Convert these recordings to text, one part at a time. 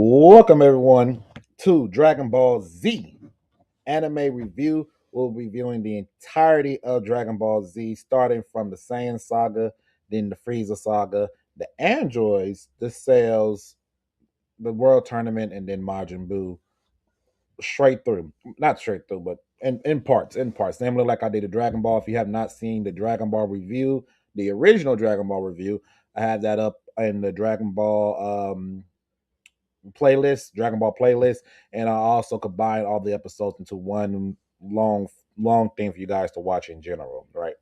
Welcome everyone to Dragon Ball Z anime review. We'll be reviewing the entirety of Dragon Ball Z, starting from the Saiyan saga, then the Frieza saga, the androids, the cells, the World Tournament, and then Majin Buu. Straight through, not straight through, but in parts, similar like I did the Dragon Ball. If you have not seen the Dragon Ball review, the original Dragon Ball review, I have that up in the Dragon Ball playlist, Dragon Ball playlist, and I also combine all the episodes into one long thing for you guys to watch in general, right?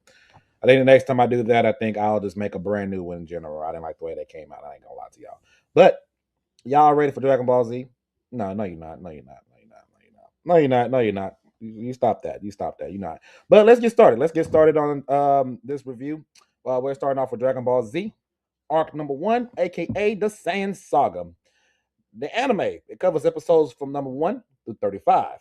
I think the next time I do that, I think I'll just make a brand new one in general. I didn't like the way they came out. I ain't gonna lie to y'all. But y'all ready for Dragon Ball Z? No, you're not. No, you're not. No, you're not. No, you're not. No, you're not. No, you're not. You stop that. You stop that. You're not. But let's get started. Let's get started on this review. We're starting off with Dragon Ball Z, arc number 1, aka the Saiyan Saga. The anime, it covers episodes from number 1 through 35.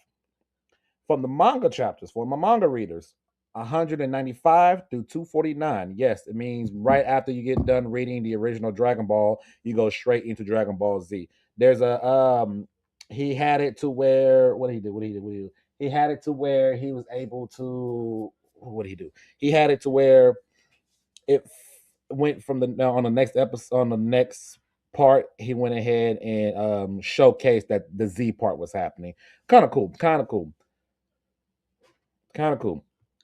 From the manga chapters, for my manga readers, 195 through 249. Yes, it means right after you get done reading the original Dragon Ball, you go straight into Dragon Ball Z. There's a he had it to where what did he do? What did he do? What did he do? He had it to where he was able to what did he do? He had it to where it went from the on the next episode on the next part he went ahead and showcased that the Z part was happening. Kind of cool.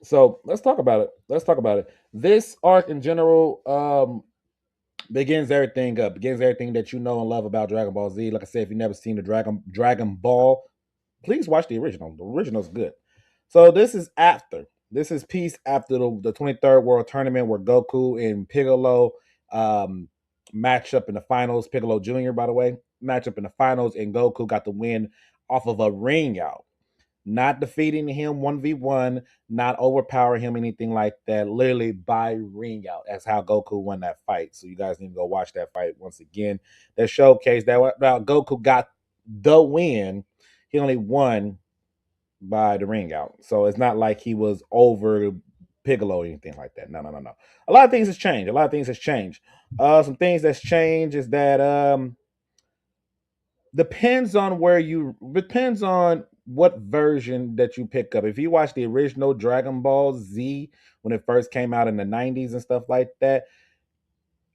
So let's talk about it. This arc in general begins everything up, begins everything that you know and love about Dragon Ball Z. Like I said, if you've never seen the Dragon Ball, please watch the original. The original is good. So this is peace after the 23rd World Tournament where Goku and Piccolo um, match up in the finals. Piccolo Jr., by the way, match up in the finals, and Goku got the win off of a ring out. Not defeating him 1v1, not overpowering him, anything like that. Literally by ring out. That's how Goku won that fight. So you guys need to go watch that fight once again. That showcase that Goku got the win. He only won by the ring out. So it's not like he was over Piccolo or anything like that. No. A lot of things has changed. Some things that's changed is that depends on what version that you pick up. If you watch the original Dragon Ball Z when it first came out in the 90s and stuff like that,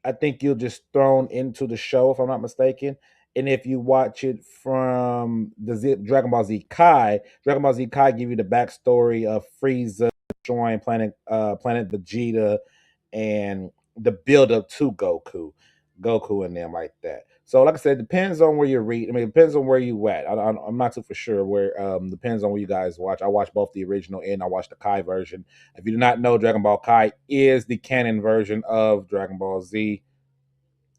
I think you're just thrown into the show if I'm not mistaken. And if you watch it from Dragon Ball Z Kai, Dragon Ball Z Kai give you the backstory of Frieza destroying planet Vegeta and the build up to Goku and them like that. So, like I said, it depends on where you read. I mean, it depends on where you at. I'm not too for sure where. Depends on where you guys watch. I watch both the original and I watch the Kai version. If you do not know, Dragon Ball Kai is the canon version of Dragon Ball Z.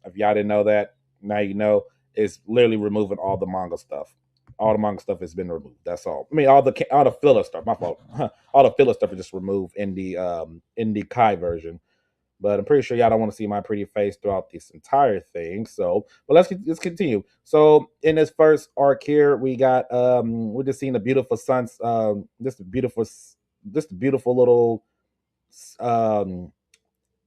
If y'all didn't know that, now you know. It's literally removing all the manga stuff. All the manga stuff has been removed. That's all. I mean, all the filler stuff. My fault. All the filler stuff is just removed in the Kai version. But I'm pretty sure y'all don't want to see my pretty face throughout this entire thing. So, but let's continue. So, in this first arc here, we're just seeing a beautiful just a beautiful little um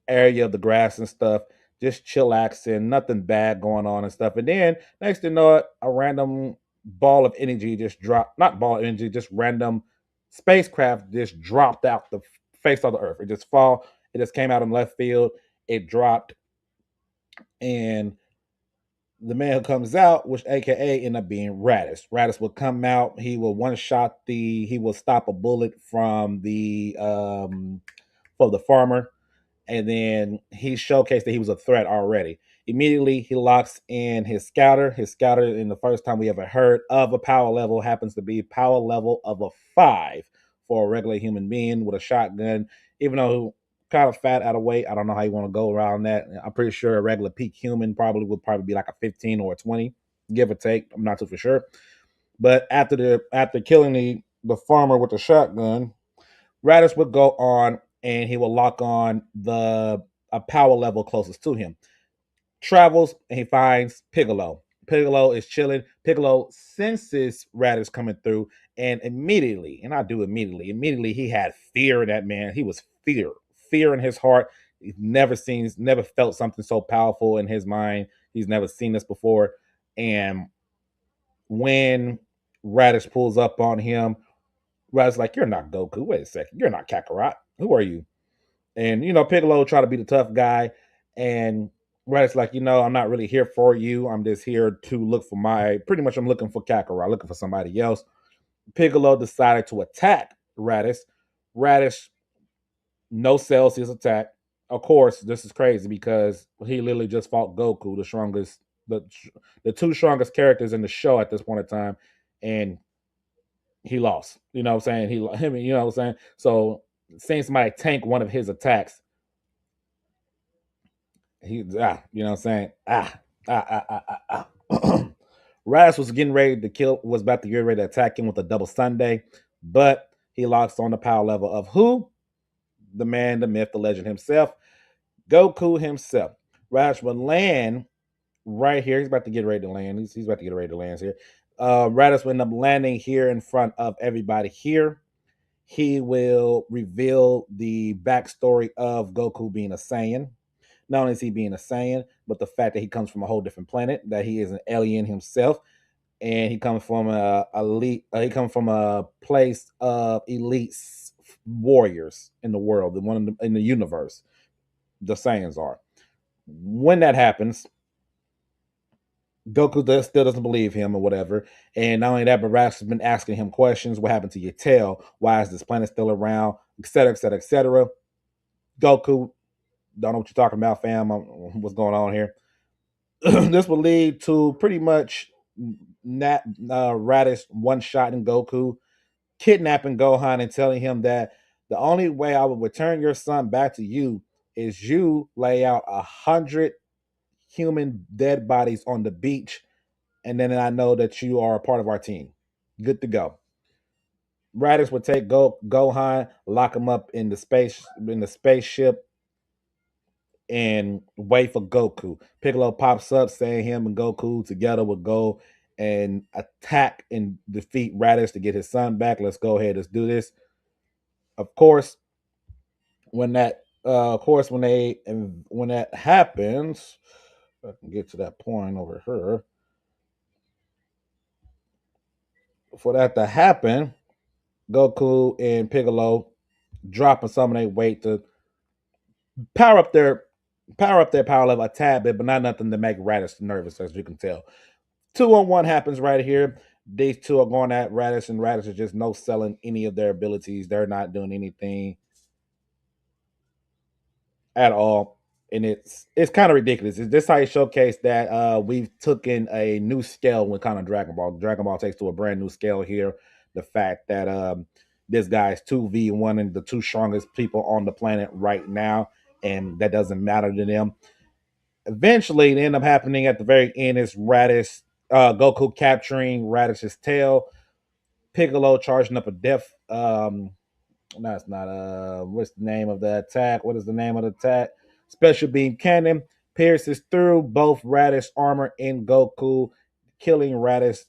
area of the grass and stuff, just chillaxing, nothing bad going on and stuff. And then next thing you know it, a random ball of energy just dropped, not ball of energy, just random spacecraft just dropped out the face of the earth. It just came out in left field, it dropped, and the man who comes out, which AKA end up being Raditz. Raditz will come out, he will stop a bullet from the for the farmer, and then he showcased that he was a threat already. Immediately, he locks in his scouter. His scouter, in the first time we ever heard of a power level, happens to be power level of a 5 for a regular human being with a shotgun. Even though kind of fat out of weight, I don't know how you want to go around that. I'm pretty sure a regular peak human would be like a 15 or a 20, give or take. I'm not too for sure. But after killing the farmer with the shotgun, Raditz would go on and he will lock on the a power level closest to him. Travels and he finds Piccolo. Piccolo is chilling. Piccolo senses Raditz coming through, and immediately he had fear in that man. He was fear in his heart. He's never felt something so powerful in his mind. He's never seen this before, and when Radish pulls up on him, Radish's like, "You're not Goku. Wait a second. You're not Kakarot. Who are you?" And Piccolo try to be the tough guy, and Radish's like, "I'm not really here for you. I'm just here to look for my. Pretty much, I'm looking for Kakarot, looking for somebody else." Piccolo decided to attack Radish. Radish no sells his attack. Of course, this is crazy because he literally just fought Goku, the the two strongest characters in the show at this point in time, and he lost. You know what I'm saying? Him, you know what I'm saying? So seeing somebody tank one of his attacks, you know what I'm saying? Raz was getting ready to kill, was about to get ready to attack him with a double Sunday, but he locks on the power level of who? The man, the myth, the legend himself, Goku himself. Raj will land right here. He's about to get ready to land. He's about to get ready to land here. Raditz will end up landing here in front of everybody here. He will reveal the backstory of Goku being a Saiyan. Not only is he being a Saiyan, but the fact that he comes from a whole different planet, that he is an alien himself, and he comes from a elite. He comes from a place of elite warriors in the world, the one in the universe. The Saiyans are. When that happens, Goku still doesn't believe him or whatever. And not only that, but Rash has been asking him questions. What happened to your tail? Why is this planet still around? Etc. Etc. Etc. Goku, don't know what you're talking about, fam. What's going on here? This will lead to pretty much Radish one shot in Goku, kidnapping Gohan and telling him that the only way I will return your son back to you is you lay out 100 human dead bodies on the beach, and then I know that you are a part of our team. Good to go. Raditz would take Gohan, lock him up in the spaceship, and wait for Goku. Piccolo pops up, saying him and Goku together would go and attack and defeat Raditz to get his son back. Let's go ahead. Let's do this. Of course, when that happens, I can get to that point over here. For that to happen, Goku and Piccolo dropping some of their weight to power up their power level a tad bit, but not nothing to make Raditz nervous, as you can tell. 2-on-1 happens right here. These two are going at Raditz, and Raditz is just no selling any of their abilities. They're not doing anything at all. And it's kind of ridiculous. It's this how you showcase that we've taken a new scale when kind of Dragon Ball. Dragon Ball takes to a brand new scale here. The fact that this guy is 2v1 and the two strongest people on the planet right now, and that doesn't matter to them. Eventually, it end up happening at the very end is Radish, Goku capturing Radish's tail, Piccolo charging up a death. No, it's not. What's the name of the attack? What is the name of the attack? Special beam cannon pierces through both Radish armor and Goku, killing Radish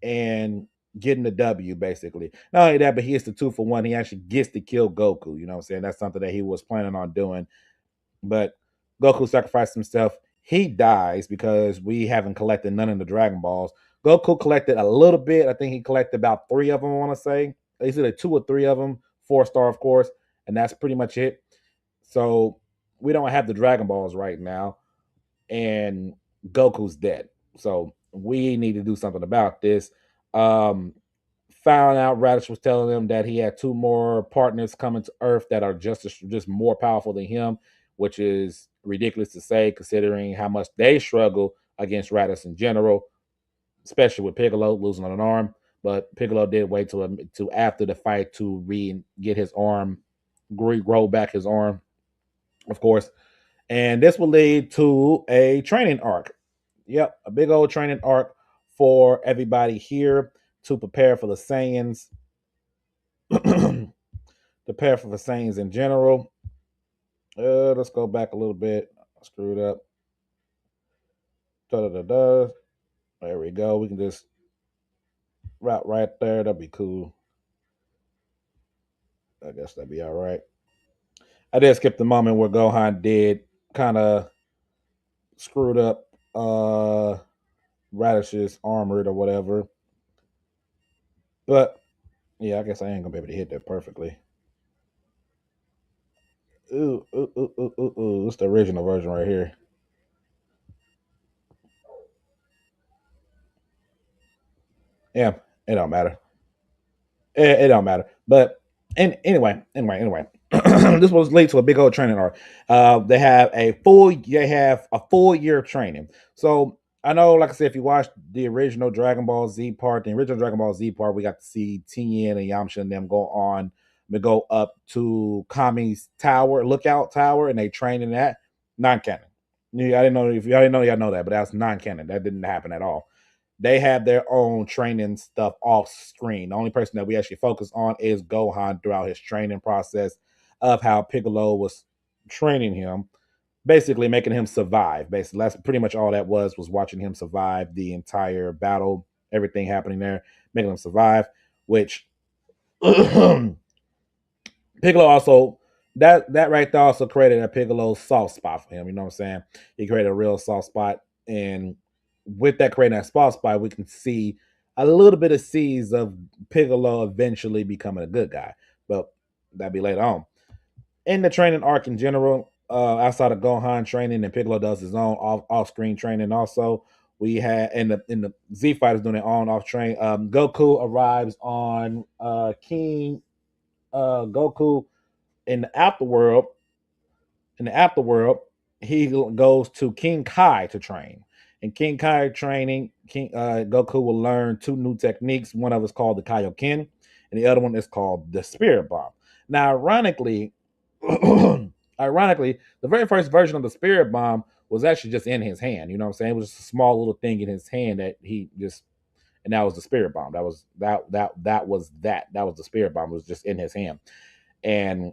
and getting the W basically. Not only that, but he hits the 2-for-1. He actually gets to kill Goku. You know what I'm saying? That's something that he was planning on doing. But Goku sacrificed himself. He dies because we haven't collected none of the Dragon Balls. Goku collected a little bit. I think he collected about 3 of them, I want to say. It's either 2 or 3 of them. 4-star, of course. And that's pretty much it. So we don't have the Dragon Balls right now. And Goku's dead. So we need to do something about this. Um, Found out Radish was telling them that he had 2 more partners coming to Earth that are just more powerful than him, which is ridiculous to say considering how much they struggle against Radish in general, especially with Piccolo losing an arm. But Piccolo did wait to after the fight to get his arm, grow back his arm, of course. And this will lead to a training arc. Yep, a big old training arc for everybody here to prepare for the Saiyans, prepare for the Saiyans in general. Let's go back a little bit. I screwed up. Da da da da. There we go. We can just route right there. That'd be cool. I guess that'd be all right. I did skip the moment where Gohan did kind of screwed up. Radish's armored or whatever. But yeah, I guess I ain't gonna be able to hit that perfectly. Ooh, ooh, ooh, ooh, ooh, ooh. It's the original version right here. Yeah, it don't matter. It don't matter. But anyway, this was lead to a big old training arc. They have a full year of training. So I know, like I said, if you watched the original Dragon Ball Z part, the original Dragon Ball Z part, we got to see Tien and Yamcha and them go on to go up to Kami's tower, lookout tower, and they train in that non-canon. Yeah, I didn't know if y'all didn't know y'all know that, but that's non-canon. That didn't happen at all. They have their own training stuff off screen. The only person that we actually focus on is Gohan throughout his training process of how Piccolo was training him, basically making him survive. Basically, that's pretty much all that was watching him survive the entire battle, everything happening there, making him survive. Which Piccolo also that right there also created a Piccolo soft spot for him. You know what I'm saying? He created a real soft spot, and with that creating that soft spot, we can see a little bit of seeds of Piccolo eventually becoming a good guy. But that'd be later on. In the training arc in general, outside of Gohan training, and Piccolo does his own off screen training. Also, we had in the Z fighters doing their own off train. Goku arrives on King Goku in the afterworld, in the afterworld, he goes to King Kai to train. In King Kai training, Goku will learn two new techniques. One of it's called the Kaioken, and the other one is called the Spirit Bomb. Now, ironically, ironically, the very first version of the Spirit Bomb was actually just in his hand. You know what I'm saying? It was just a small little thing in his hand that he just, and that was the Spirit Bomb. That was the Spirit Bomb. It was just in his hand, and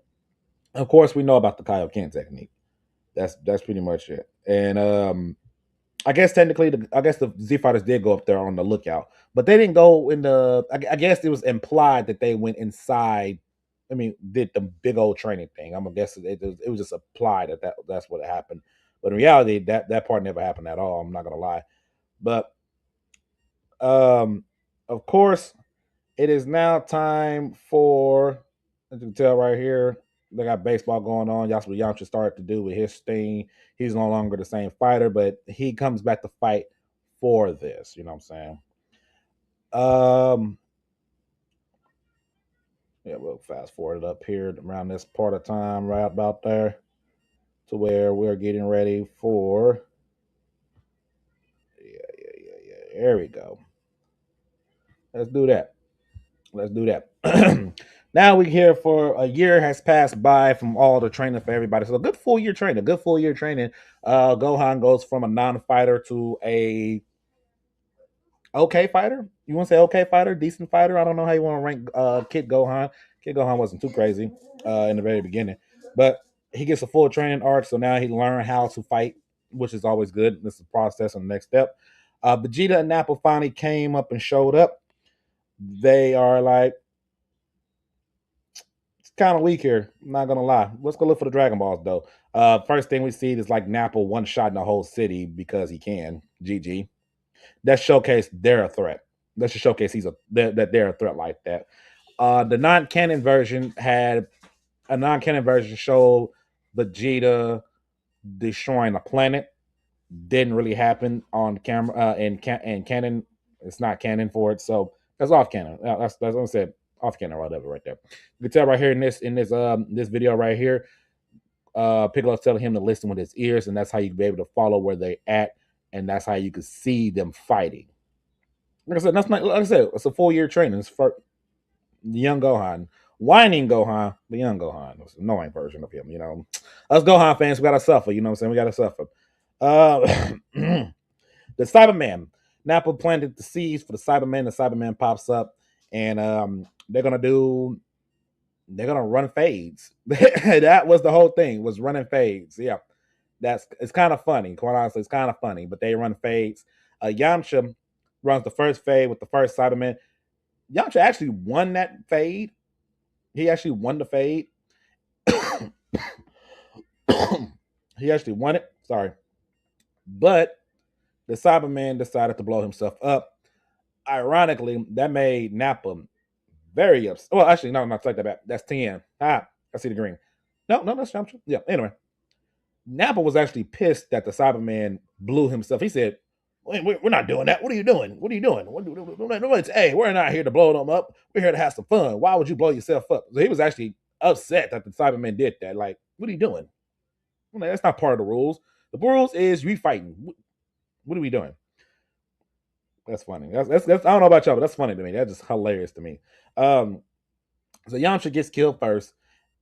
of course, we know about the Kaioken technique. That's pretty much it. And I guess technically, I guess the Z Fighters did go up there on the lookout, but they didn't go in the. I guess it was implied that they went inside. I mean, did the big old training thing. I'm gonna guess it was just applied that's what happened. But in reality, that part never happened at all. I'm not gonna lie. But um, of course, it is now time for, as you can tell right here, they got baseball going on. That's what Yamcha started to do with his thing. He's no longer the same fighter, but he comes back to fight for this. You know what I'm saying? Um, yeah, we'll fast forward it up here around this part of time, right about there, to where we're getting ready for. Yeah. There we go. Let's do that. Let's do that. Now we here for a year has passed by from all the training for everybody. So a good full year training, a good full year training. Gohan goes from a non-fighter to a okay fighter. You want to say okay fighter, decent fighter? I don't know how you want to rank Kid Gohan. Kid Gohan wasn't too crazy in the very beginning, but he gets a full training arc. So now he learned how to fight, which is always good. This is the process and the next step. Vegeta and Nappa finally came up and showed up. They are like, it's kind of weak here. I'm not gonna lie. Let's go look for the Dragon Balls though. First thing we see is like Nappa one shot in the whole city because he can. GG. That showcase they're a threat. That should showcase that they're a threat like that. The non-canon version had a non-canon version showed Vegeta destroying a planet. Didn't really happen on camera and canon. It's not canon for it, so that's off canon. That's what I said, off canon or whatever right there. You can tell right here in this video right here, Piccolo's telling him to listen with his ears, and that's how you can be able to follow where they at, and that's how you can see them fighting. Like I said, that's not like I said, it's a full year training. It's for the young Gohan. Whining Gohan, the young Gohan. It's an annoying version of him, you know. Us Gohan fans, we gotta suffer, you know what I'm saying? We gotta suffer. Uh the Cyberman. Nappa planted the seeds for the Cyberman. The Cyberman pops up, and they're gonna run fades. That was the whole thing, was running fades. Yeah, it's kind of funny. Quite honestly, it's kind of funny, but they run fades. Yamcha runs the first fade with the first Cyberman. Yamcha actually won that fade. He actually won the fade. He actually won it. Sorry, but The Cyberman decided to blow himself up. Ironically, that made Nappa very upset. Well, actually, no, no, take that back. That's 10. Ah, I see the green. No, no, that's Yamcha. Yeah, anyway. Nappa was actually pissed that the Cyberman blew himself. He said, we're not doing that. What are you doing? What are you doing? Hey, we're not here to blow them up. We're here to have some fun. Why would you blow yourself up? So he was actually upset that the Cyberman did that. Like, what are you doing? Like, that's not part of the rules. The rules is you fighting. What are we doing? That's funny. That's I don't know about y'all, but that's funny to me. That's just hilarious to me. Um, so Yamcha gets killed first,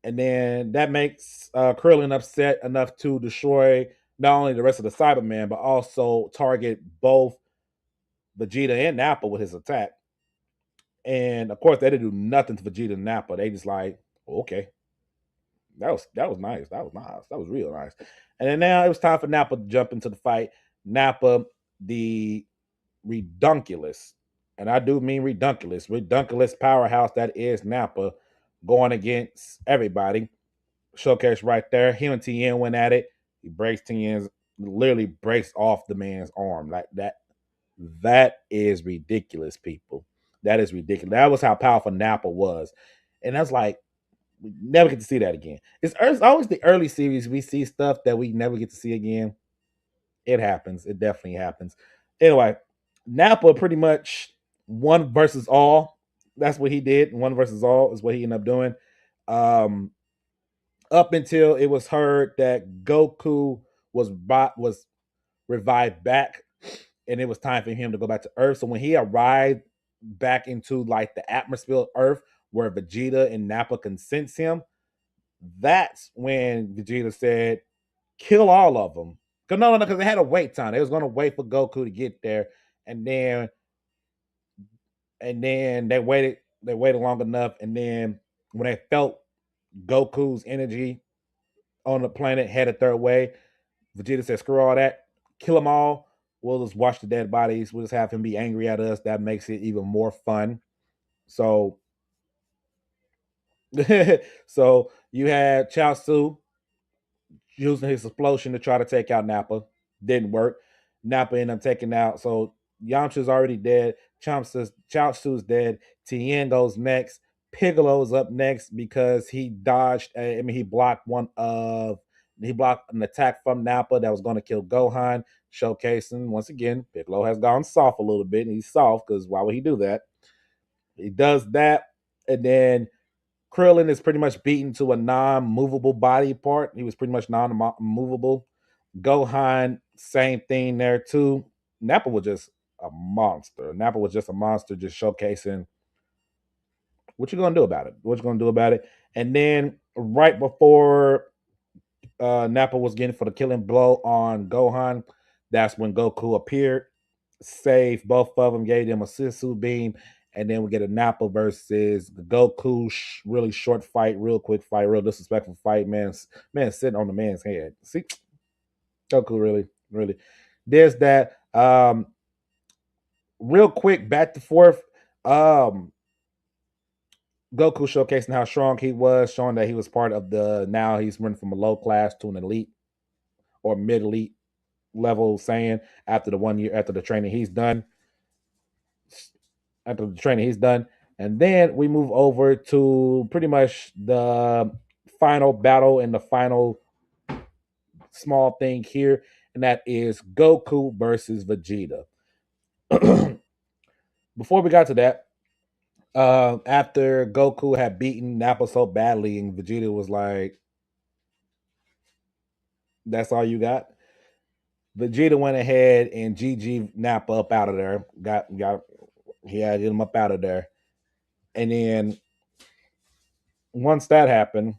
and then that makes Krillin upset enough to destroy not only the rest of the Cybermen, but also target both Vegeta and Nappa with his attack. And of course, they didn't do nothing to Vegeta and Nappa. They just like, okay, that was nice. That was nice. That was real nice. And then now it was time for Nappa to jump into the fight. Nappa, the redunculous, and I do mean redunculous powerhouse that is Nappa, going against everybody. Showcase right there. Him and Tien went at it. He breaks Tien's, literally breaks off the man's arm like that. That is ridiculous, people. That is ridiculous. That was how powerful Nappa was, and that's like we never get to see that again. It's always the early series we see stuff that we never get to see again. It happens. It definitely happens. Anyway, Nappa pretty much one versus all. That's what he did. One versus all is what he ended up doing. Um, up until it was heard that Goku was revived back, and it was time for him to go back to Earth. So when he arrived back into like the atmosphere of Earth, where Vegeta and Nappa can sense him, that's when Vegeta said, "Kill all of them." Cause no, because they had a wait time. They was gonna wait for Goku to get there, and then they waited. They waited long enough, and then when they felt Goku's energy on the planet headed their way, Vegeta said, "Screw all that, kill them all. We'll just watch the dead bodies. We'll just have him be angry at us. That makes it even more fun." So, so you had Chaozu using his explosion to try to take out Nappa. Didn't work. Nappa ended up taking out. So Yamcha's already dead. Chaozu's dead. Tien goes next. Piccolo's up next because he dodged. I mean, he blocked an attack from Nappa that was going to kill Gohan. Showcasing once again, Piccolo has gone soft a little bit, and he's soft because why would he do that? He does that, and then Krillin is pretty much beaten to a non-movable body part. He was pretty much non-movable. Gohan, same thing there too. Nappa was just a monster. Nappa was just a monster, just showcasing what you gonna do about it. What you gonna do about it? And then right before Nappa was getting for the killing blow on Gohan, that's when Goku appeared, saved both of them, gave them a Sisu beam, and then we get a Nappa versus the Goku. Really short fight, real quick fight, real disrespectful fight. Man, sitting on the man's head. See, Goku really. There's that. Real quick, back to forth. Um, Goku showcasing how strong he was, showing that he was part of the. Now he's running from a low class to an elite or mid elite level. Saying after the 1 year after the training he's done, and then we move over to pretty much the final battle and the final small thing here, and that is Goku versus Vegeta. Before we got to that, after Goku had beaten Nappa so badly, and Vegeta was like, "That's all you got." Vegeta went ahead and GG Nappa up out of there. Got he had him up out of there, and then once that happened,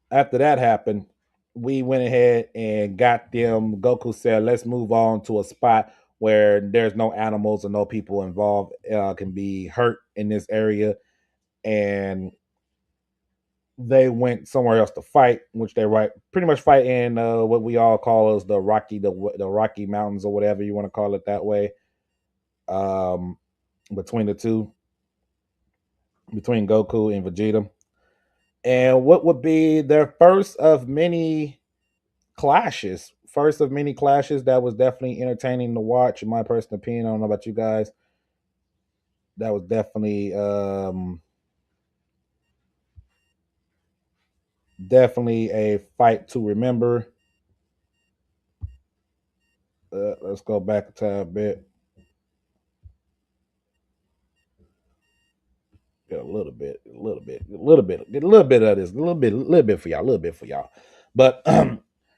after that happened, we went ahead and got them. Goku said, "Let's move on to a spot where there's no animals or no people involved can be hurt in this area." And they went somewhere else to fight, which they right pretty much fight in what we all call as the Rocky Mountains or whatever you want to call it that way. Um, between the two, between Goku and Vegeta, and what would be their first of many clashes first of many clashes that was definitely entertaining to watch. In my personal opinion, I don't know about you guys. That was definitely a fight to remember. Let's go back a tad bit. Get a little bit, get a little bit of this, a little bit for y'all, a little bit for y'all. But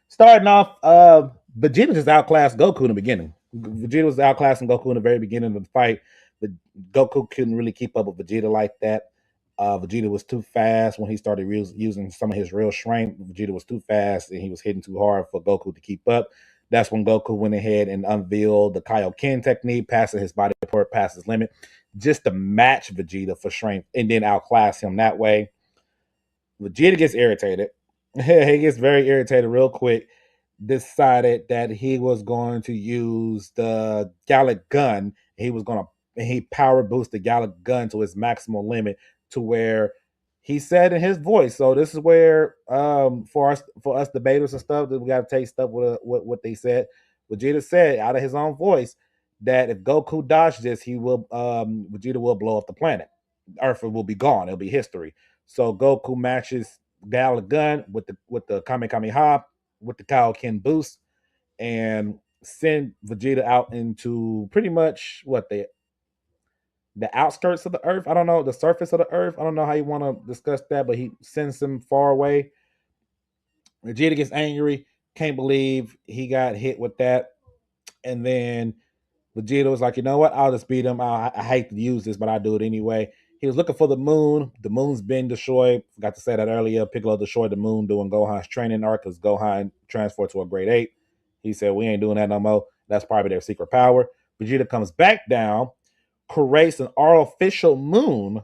starting off, Vegeta just outclassed Goku in the beginning. Vegeta was outclassing Goku in the very beginning of the fight, but Goku couldn't really keep up with Vegeta like that. Vegeta was too fast when he started using some of his real strength. Vegeta was too fast and he was hitting too hard for Goku to keep up. That's when Goku went ahead and unveiled the Kaioken technique, passing his body part past his limit, just to match Vegeta for strength and then outclass him that way. Vegeta gets irritated. He gets very irritated real quick. Decided that he was going to use the Gallic gun. He power boost the Gallic gun to its maximal limit to where he said in his voice. So this is where for us debaters and stuff that we got to take stuff with what they said. Vegeta said out of his own voice that if Goku dodged this, Vegeta will blow up the planet. Earth will be gone. It'll be history. So Goku matches Gallic gun with the Kamehameha with the Kaioken boost and send Vegeta out into pretty much what the outskirts of the Earth. I don't know, the surface of the Earth. I don't know how you want to discuss that, but he sends him far away. Vegeta gets angry, can't believe he got hit with that, and then Vegeta was like, you know what? I'll just beat him. I hate to use this, but I do it anyway. He was looking for the moon. The moon's been destroyed. Forgot to say that earlier. Piccolo destroyed the moon doing Gohan's training arc because Gohan transferred to a grade 8. He said, we ain't doing that no more. That's probably their secret power. Vegeta comes back down, creates an artificial moon,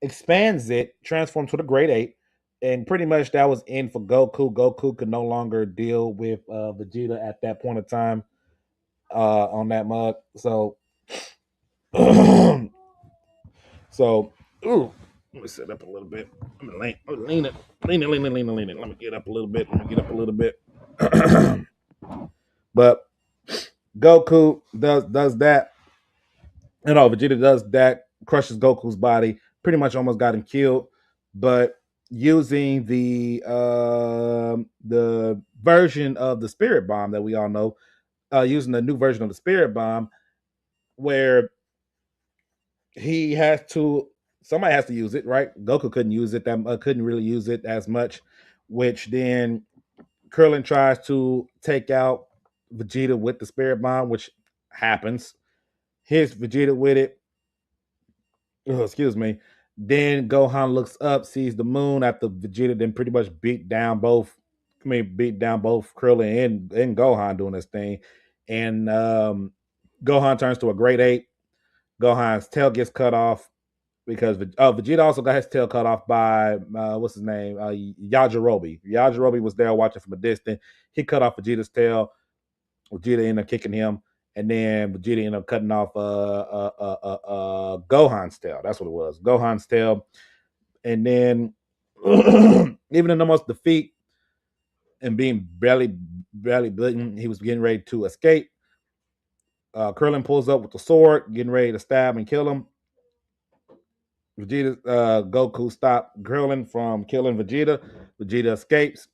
expands it, transforms to the grade 8. And pretty much that was in for Goku. Goku could no longer deal with Vegeta at that point of time on that mug. So so, ooh, let me sit up a little bit. I'm gonna lean it. Let me get up a little bit. But Goku does that. You know, Vegeta does that, crushes Goku's body, pretty much almost got him killed. But using the version of the Spirit Bomb that we all know, using the new version of the Spirit Bomb, where he has to somebody has to use it, right? Goku couldn't use it couldn't really use it as much, which then Krillin tries to take out Vegeta with the Spirit Bomb, which happens. Hits Vegeta with it. Oh, excuse me. Then Gohan looks up, sees the moon after Vegeta then pretty much beat down both Krillin and Gohan doing this thing. And Gohan turns to a grade 8. Gohan's tail gets cut off because Vegeta also got his tail cut off by what's his name, Yajirobe. Yajirobe was there watching from a distance. He cut off Vegeta's tail. Vegeta ended up kicking him, and then Vegeta ended up cutting off Gohan's tail. That's what it was, Gohan's tail. And then even in almost defeat and being barely bleeding, he was getting ready to escape. Krillin pulls up with the sword, getting ready to stab and kill him. Goku stopped Krillin from killing Vegeta. Vegeta escapes.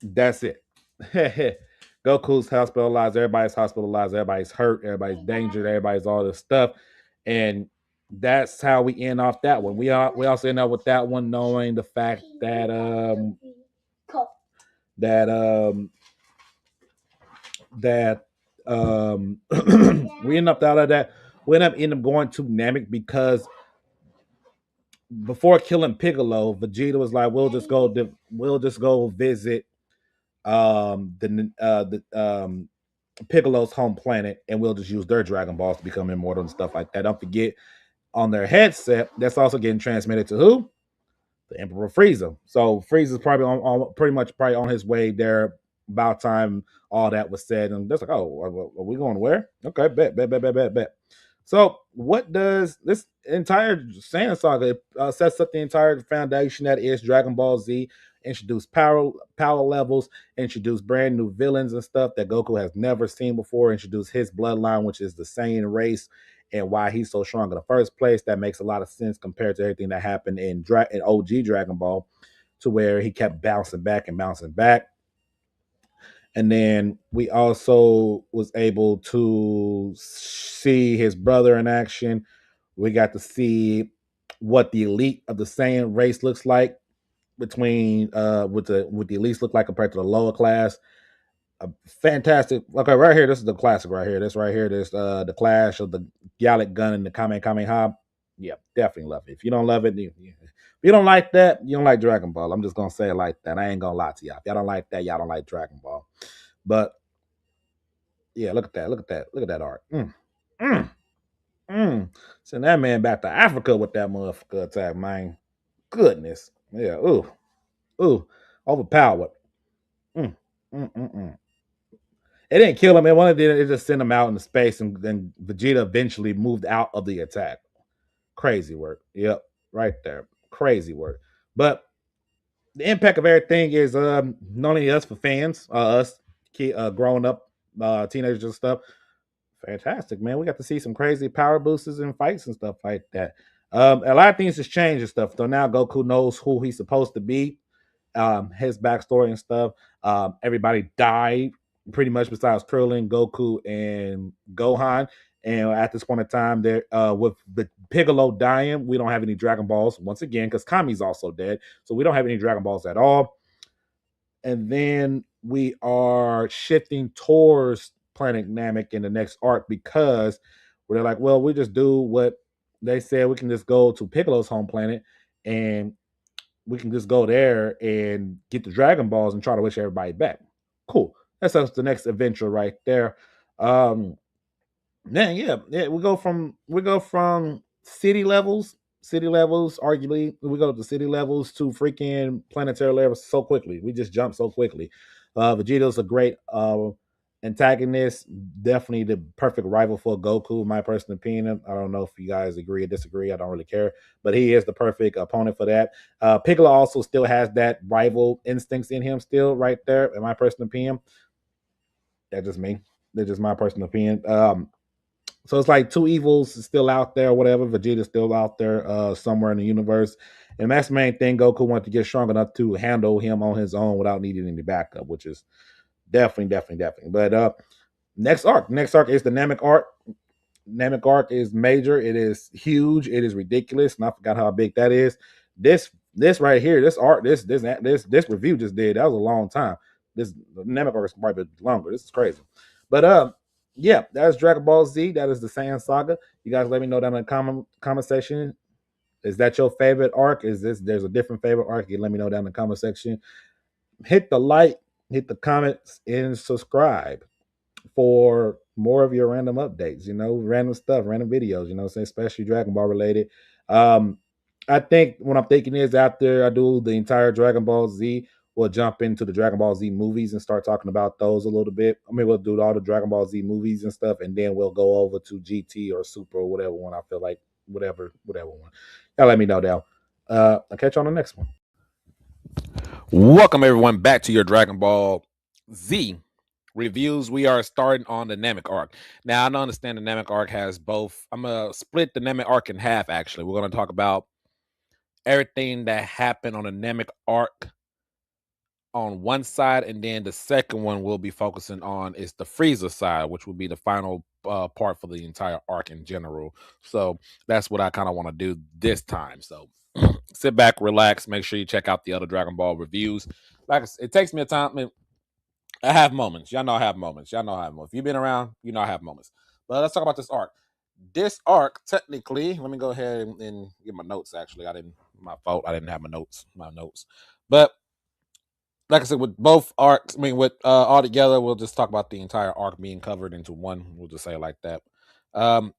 That's it. Goku's hospitalized. Everybody's hospitalized. Everybody's hurt. Everybody's dangered. Everybody's all this stuff, and that's how we end off that one. We also end up with that one knowing the fact that that that we end up out of that. We end up going to Namek because before killing Piccolo, Vegeta was like, we'll just go visit the Piccolo's home planet, and we'll just use their Dragon Balls to become immortal and stuff like that. Don't forget, on their headset, that's also getting transmitted to who? The Emperor Frieza. So Frieza's probably pretty much on his way there. About time all that was said, and that's like, oh, are we going where? Okay, bet. So, what does this entire Saiyan saga sets up the entire foundation that is Dragon Ball Z? Introduce power levels, introduce brand new villains and stuff that Goku has never seen before. Introduce his bloodline, which is the Saiyan race, and why he's so strong in the first place. That makes a lot of sense compared to everything that happened in OG Dragon Ball, to where he kept bouncing back and bouncing back. And then we also was able to see his brother in action. We got to see what the elite of the Saiyan race looks like between what the elites look like compared to the lower class. A fantastic. Okay, right here, this is the classic right here. This right here, this the clash of the Gallic gun and the Kamehameha. Yeah, definitely love it. If you don't love it, if you don't like that, you don't like Dragon Ball. I'm just gonna say it like that. I ain't gonna lie to y'all. If y'all don't like that, y'all don't like Dragon Ball. But yeah, look at that. Look at that. Look at that art. Mm, mm. Send that man back to Africa with that motherfucker attack, man. Goodness. Yeah. Ooh. Ooh. Overpowered. Mm, mm. It didn't kill him. It wanted to just send him out into space, and then Vegeta eventually moved out of the attack. Crazy work. Yep. Right there. Crazy work. But the impact of everything is not only us for fans, us growing up, teenagers and stuff. Fantastic, man. We got to see some crazy power boosters and fights and stuff like that. A lot of things has changed and stuff. So now Goku knows who he's supposed to be, his backstory and stuff. Everybody died pretty much besides Krillin, Goku, and Gohan. And at this point in time, there with the Piccolo dying, we don't have any Dragon Balls once again because Kami's also dead, so we don't have any Dragon Balls at all. And then we are shifting towards Planet Namek in the next arc because we're like, well, we just do what they said. We can just go to Piccolo's home planet and we can just go there and get the Dragon Balls and try to wish everybody back. Cool. That's us the next adventure right there. Um, Man, yeah, we go from city levels. Arguably, we go to city levels to freaking planetary levels so quickly. We just jump so quickly. Vegeta's a great antagonist, definitely the perfect rival for Goku. My personal opinion. I don't know if you guys agree or disagree. I don't really care, but he is the perfect opponent for that. Piccolo also still has that rival instincts in him, still right there. In my personal opinion, that's just me. That's just my personal opinion. So it's like two evils still out there, whatever. Vegeta's still out there somewhere in the universe. And that's the main thing. Goku wanted to get strong enough to handle him on his own without needing any backup, which is definitely. But next arc. Next arc is the Namek arc. Namek arc is major. It is huge. It is ridiculous. And I forgot how big that is. This right here, this art, this review just did. That was a long time. This Namek arc is probably longer. This is crazy. But yeah, that's Dragon Ball Z. That is the Saiyan saga. You guys let me know down in the comment section. Is that your favorite arc? Is this there's a different favorite arc? You let me know down in the comment section. Hit the like, hit the comments, and subscribe for more of your random updates, random stuff, random videos, especially Dragon Ball related. Um, I think what I'm thinking is after I do the entire Dragon Ball Z, we'll jump into the Dragon Ball Z movies and start talking about those a little bit. I mean, we'll do all the Dragon Ball Z movies and stuff, and then we'll go over to GT or Super or whatever one I feel like, whatever one. Y'all let me know now. I'll catch you on the next one. Welcome everyone back to your Dragon Ball Z reviews. We are starting on the Namek arc. Now, I don't understand the Namek arc has both. I'm gonna split the Namek arc in half. Actually, we're gonna talk about everything that happened on the Namek arc on one side, and then the second one we'll be focusing on is the Frieza side, which will be the final part for the entire arc in general. So that's what I kind of want to do this time. So sit back, relax, make sure you check out the other Dragon Ball reviews. Like I said, it takes me a time. I mean, I have moments. Y'all know I have moments. Y'all know I have moments. If you've been around, you know I have moments. But let's talk about this arc. This arc, technically, let me go ahead and get my notes. Actually, my fault. I didn't have my notes. But like I said, with both arcs, I mean, with all together, we'll just talk about the entire arc being covered into one. We'll just say it like that. Um,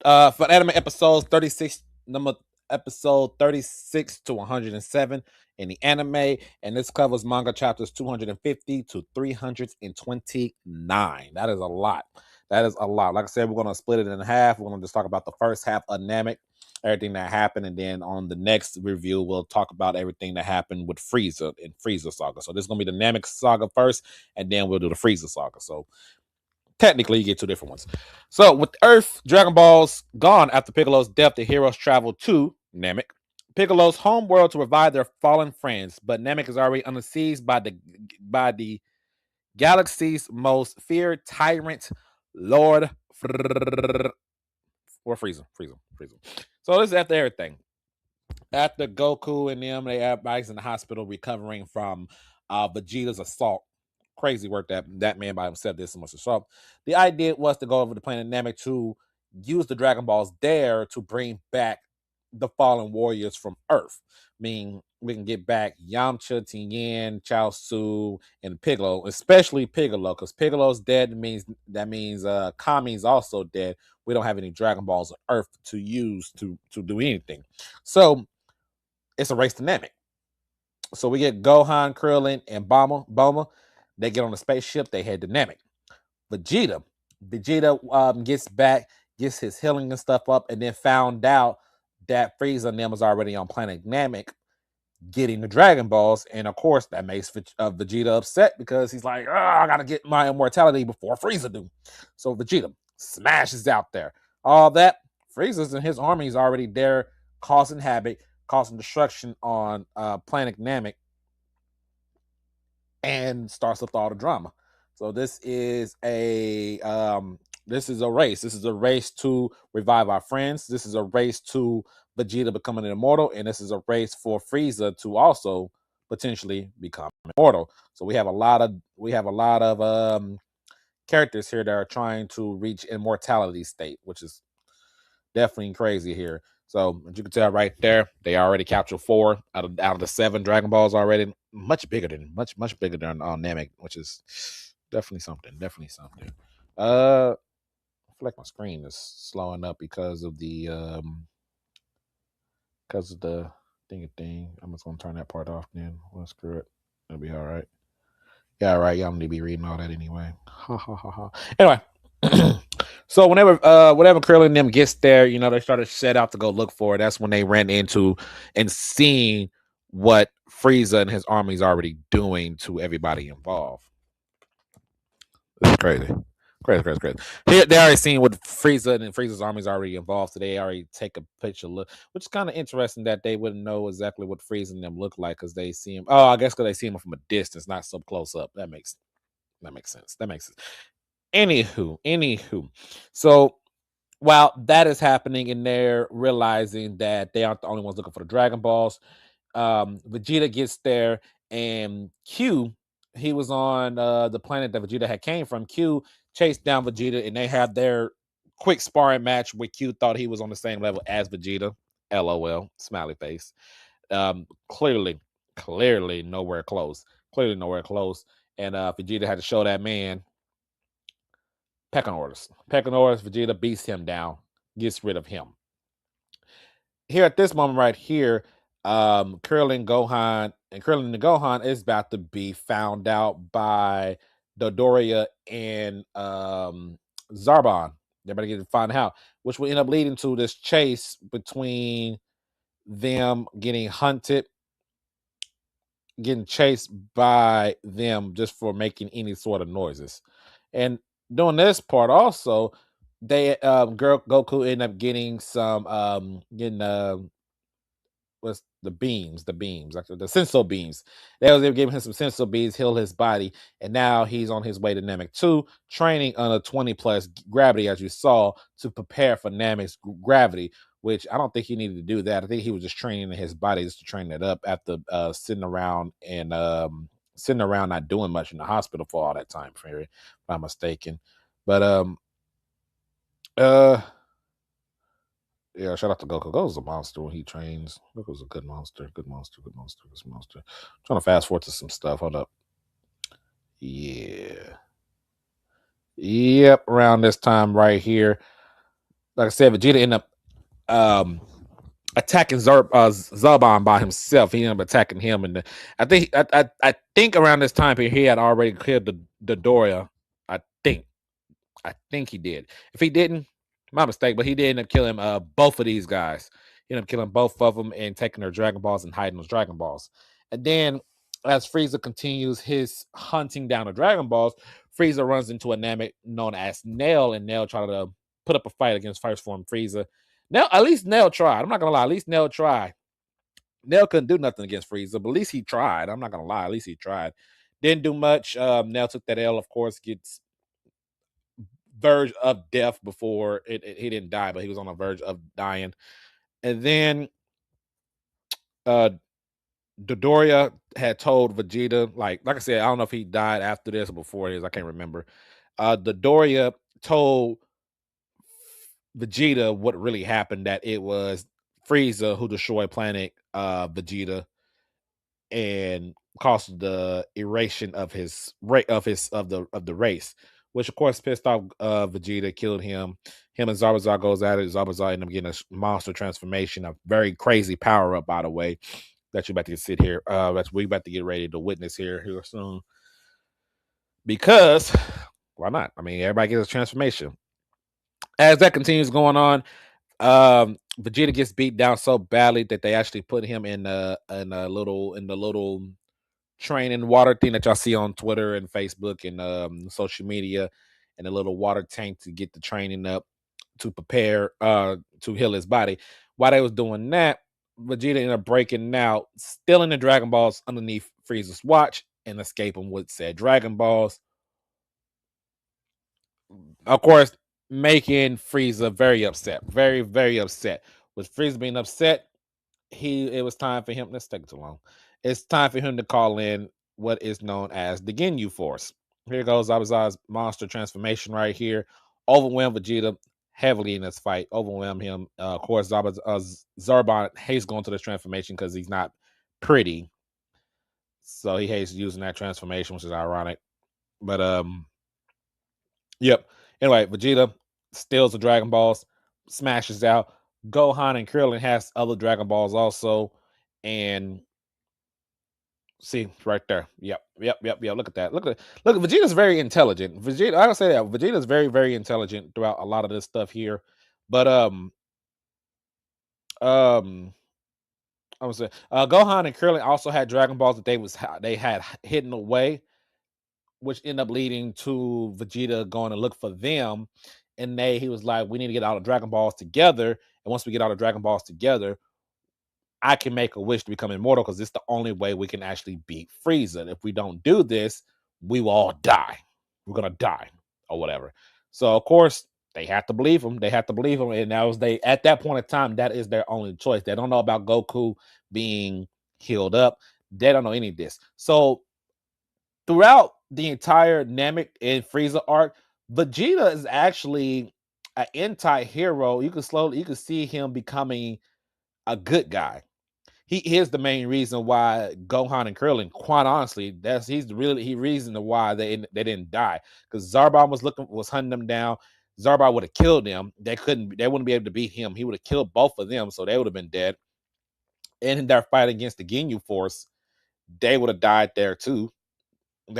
for anime episodes 36, number episode 36 to 107 in the anime, and this covers manga chapters 250 to 329. That is a lot. That is a lot. Like I said, we're going to split it in half. We're going to just talk about the first half of Namek, everything that happened, and then on the next review, we'll talk about everything that happened with Frieza in Frieza Saga. So this is going to be the Namek Saga first, and then we'll do the Frieza Saga. So technically, you get two different ones. So with Earth, Dragon Balls gone after Piccolo's death, the heroes travel to Namek, Piccolo's home world, to revive their fallen friends. But Namek is already under siege by the galaxy's most feared tyrant, Lord or Frieza. So this is after everything. After Goku and them, everybody's in the hospital recovering from Vegeta's assault. Crazy work that man by himself did so much assault. The idea was to go over to planet Namek to use the Dragon Balls there to bring back the fallen warriors from Earth. Meaning we can get back Yamcha, Tien, Chaozu, and Piccolo, especially Piccolo, because Piccolo's dead. That means Kami's also dead. We don't have any Dragon Balls on Earth to use to do anything. So it's a race to Namek. So we get Gohan, Krillin, and Bulma. They get on the spaceship. They head to Namek. Vegeta gets back, gets his healing and stuff up, and then found out that Frieza and them was already on planet Namek getting the Dragon Balls. And of course, that makes Vegeta upset because he's like, I got to get my immortality before Frieza do. So Vegeta smashes out there. All that, Frieza's and his army is already there, causing havoc, causing destruction on planet Namek, and starts with all the drama. So this is a race. This is a race to revive our friends. This is a race to Vegeta becoming an immortal, and this is a race for Frieza to also potentially become immortal. So we have a lot of characters here that are trying to reach immortality state, which is definitely crazy here. So as you can tell right there, they already captured 4 out of the 7 Dragon Balls already. Much bigger than Namek, which is definitely something. I feel like my screen is slowing up because of the thing. I'm just gonna turn that part off then. Well, screw it. It'll be all right. Yeah, all right. Y'all need to be reading all that anyway. Ha ha ha ha. Anyway. So whenever Krillin and them gets there, they started set out to go look for it. That's when they ran into and seeing what Frieza and his army is already doing to everybody involved. It's crazy. Crazy. They already seen what Frieza and Frieza's army is already involved, so they already take a picture look, which is kind of interesting that they wouldn't know exactly what Frieza and them look like because they see him. Oh, I guess because they see him from a distance, not so close up. That makes sense. Anywho. So while that is happening and they're realizing that they aren't the only ones looking for the Dragon Balls, Vegeta gets there, and Q, he was on the planet that Vegeta had came from. Q chased down Vegeta, and they had their quick sparring match where Q thought he was on the same level as Vegeta. LOL, smiley face. Clearly nowhere close. And Vegeta had to show that man pecking orders. Vegeta beats him down, gets rid of him. Here at this moment right here, Krillin and Gohan is about to be found out by Dodoria and Zarbon. They're about to get to find out, which will end up leading to this chase between them getting chased by them just for making any sort of noises. And doing this part also, they Goku ended up getting some what's the beams, like the Senso beams. They was giving him some Senso beams, heal his body, and now he's on his way to Namek 2, training under 20 plus gravity, as you saw, to prepare for Namek's gravity, which I don't think he needed to do that. I think he was just training his body just to train it up after sitting around not doing much in the hospital for all that time period, if I'm mistaken. But yeah, shout out to Goku. Goku's a monster when he trains. Goku's a good monster. Trying to fast forward to some stuff. Hold up. Yeah. Yep, around this time right here. Like I said, Vegeta ended up attacking Zarbon by himself. He ended up attacking him, and I think around this time period he had already killed the Doria. I think. I think he did. If he didn't, my mistake, but he did end up killing both of these guys. He ended up killing both of them and taking their Dragon Balls and hiding those Dragon Balls. And then as Frieza continues his hunting down the Dragon Balls, Frieza runs into a Namek known as Nail, and Nail tried to put up a fight against First Form Frieza. Now, at least Nail tried. I'm not gonna lie, at least Nail tried. Nail couldn't do nothing against Frieza, but at least he tried. I'm not gonna lie, at least he tried. Didn't do much. Nail took that L, of course, gets verge of death before he didn't die, but he was on the verge of dying. And then Dodoria had told Vegeta, like I said, I don't know if he died after this or before this, I can't remember. Dodoria told Vegeta what really happened, that it was Frieza who destroyed planet Vegeta and caused the erasure of the race, which of course pissed off Vegeta, killed him. Him and Zarbazar goes at it. Zarbazar ended up getting a monster transformation, a very crazy power up, by the way, that you're about to sit here. That's we about to get ready to witness here soon. Because why not? I mean, everybody gets a transformation. As that continues going on, Vegeta gets beat down so badly that they actually put him in the little training water thing that y'all see on Twitter and Facebook and social media, and a little water tank to get the training up to prepare to heal his body. While they was doing that, Vegeta ended up breaking out, stealing the Dragon Balls underneath Frieza's watch, and escaping with said Dragon Balls. Of course, making Frieza very upset, very, very upset. With Frieza being upset, it was time for him. Let's take it too long. It's time for him to call in what is known as the Ginyu Force. Here goes Zabazar's monster transformation right here. Overwhelm Vegeta heavily in this fight. Overwhelm him. Of course, Zarbon hates going to this transformation because he's not pretty. So he hates using that transformation, which is ironic. But yep. Anyway, Vegeta steals the Dragon Balls, smashes out. Gohan and Krillin has other Dragon Balls also, and see right there. Yep. Look at that. Look at Vegeta's very intelligent. Vegeta, I don't say that. Vegeta's very, very intelligent throughout a lot of this stuff here. But I was saying, Gohan and Krillin also had Dragon Balls that they had hidden away, which ended up leading to Vegeta going to look for them. And he was like, we need to get all the Dragon Balls together. And once we get all the Dragon Balls together, I can make a wish to become immortal, because it's the only way we can actually beat Frieza. And if we don't do this, we will all die. We're gonna die or whatever. So of course they have to believe him. They have to believe him, and at that point in time, that is their only choice. They don't know about Goku being healed up. They don't know any of this. So throughout the entire Namek and Frieza arc, Vegeta is actually an anti-hero. You can see him becoming a good guy. He is the main reason why Gohan and Krillin, quite honestly, he's the reason why they didn't die. Because Zarbon was hunting them down. Zarbon would have killed them. They wouldn't be able to beat him. He would have killed both of them, so they would have been dead. And in their fight against the Ginyu Force, they would have died there too. If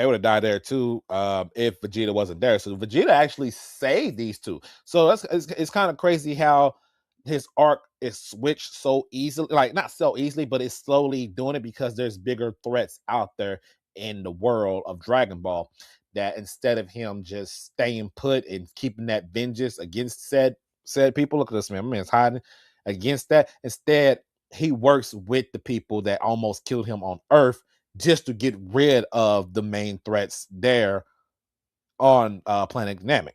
Vegeta wasn't there. So Vegeta actually saved these two. So it's kind of crazy how his arc is switched so easily, like not so easily, but it's slowly doing it because there's bigger threats out there in the world of Dragon Ball, that instead of him just staying put and keeping that vengeance against said people, look at this man, my man's hiding against that. Instead, he works with the people that almost killed him on Earth, just to get rid of the main threats there on planet Namek.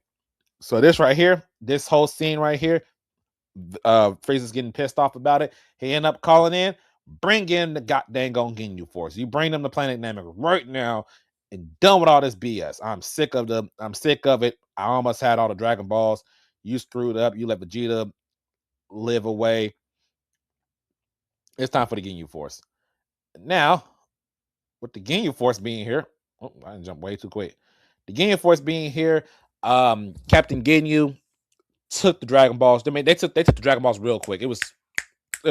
So this right here, this whole scene right here, Frieza's getting pissed off about it. He end up calling in, bring in the goddamn Ginyu Force. You bring them to planet Namek right now and done with all this BS. I'm sick of it. I almost had all the Dragon Balls. You screwed up. You let Vegeta live away. It's time for the Ginyu Force. Now, with the Ginyu Force being here, I jumped way too quick. The Ginyu Force being here, Captain Ginyu took the Dragon Balls. I mean, they took the Dragon Balls real quick. It was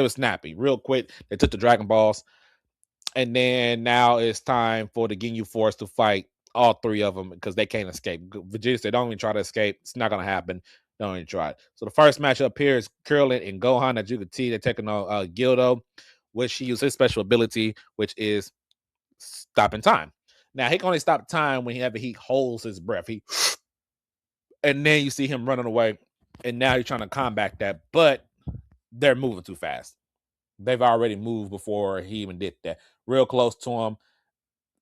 snappy, real quick. They took the Dragon Balls, and then now it's time for the Ginyu Force to fight all three of them because they can't escape. Vegeta said, "Don't even try to escape. It's not gonna happen. Don't even try it." So the first matchup here is Krillin and Gohan at Juga T. They're taking on Gildo, which he used his special ability, which is stopping time. Now he can only stop time whenever he holds his breath. And then you see him running away, and now he's trying to combat that, but they're moving too fast. They've already moved before he even did that. Real close to him.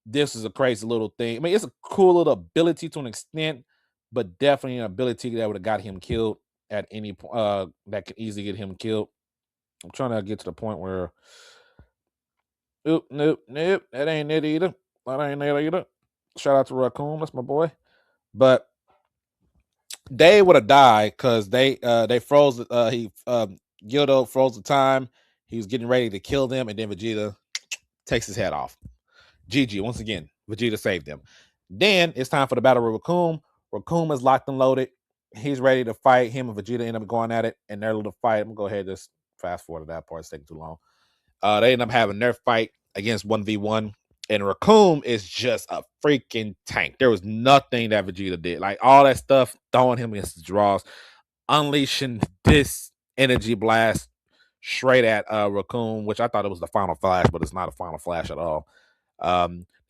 This is a crazy little thing. I mean, it's a cool little ability to an extent, but definitely an ability that would have got him killed at any point. That could easily get him killed. I'm trying to get to the point where, nope, that ain't it either. That ain't it either. Shout out to Raccoon, that's my boy. But they would have died because they froze. Gildo froze the time. He was getting ready to kill them, and then Vegeta takes his head off. GG, once again, Vegeta saved them. Then it's time for the battle with Raccoon. Raccoon is locked and loaded. He's ready to fight. Him and Vegeta end up going at it in their little fight. I'm gonna go ahead and just fast forward to that part. It's taking too long. They end up having their fight against 1v1. And Raccoon is just a freaking tank. There was nothing that Vegeta did. Like all that stuff, throwing him against the draws, unleashing this energy blast straight at Raccoon, which I thought it was the final flash, but it's not a final flash at all.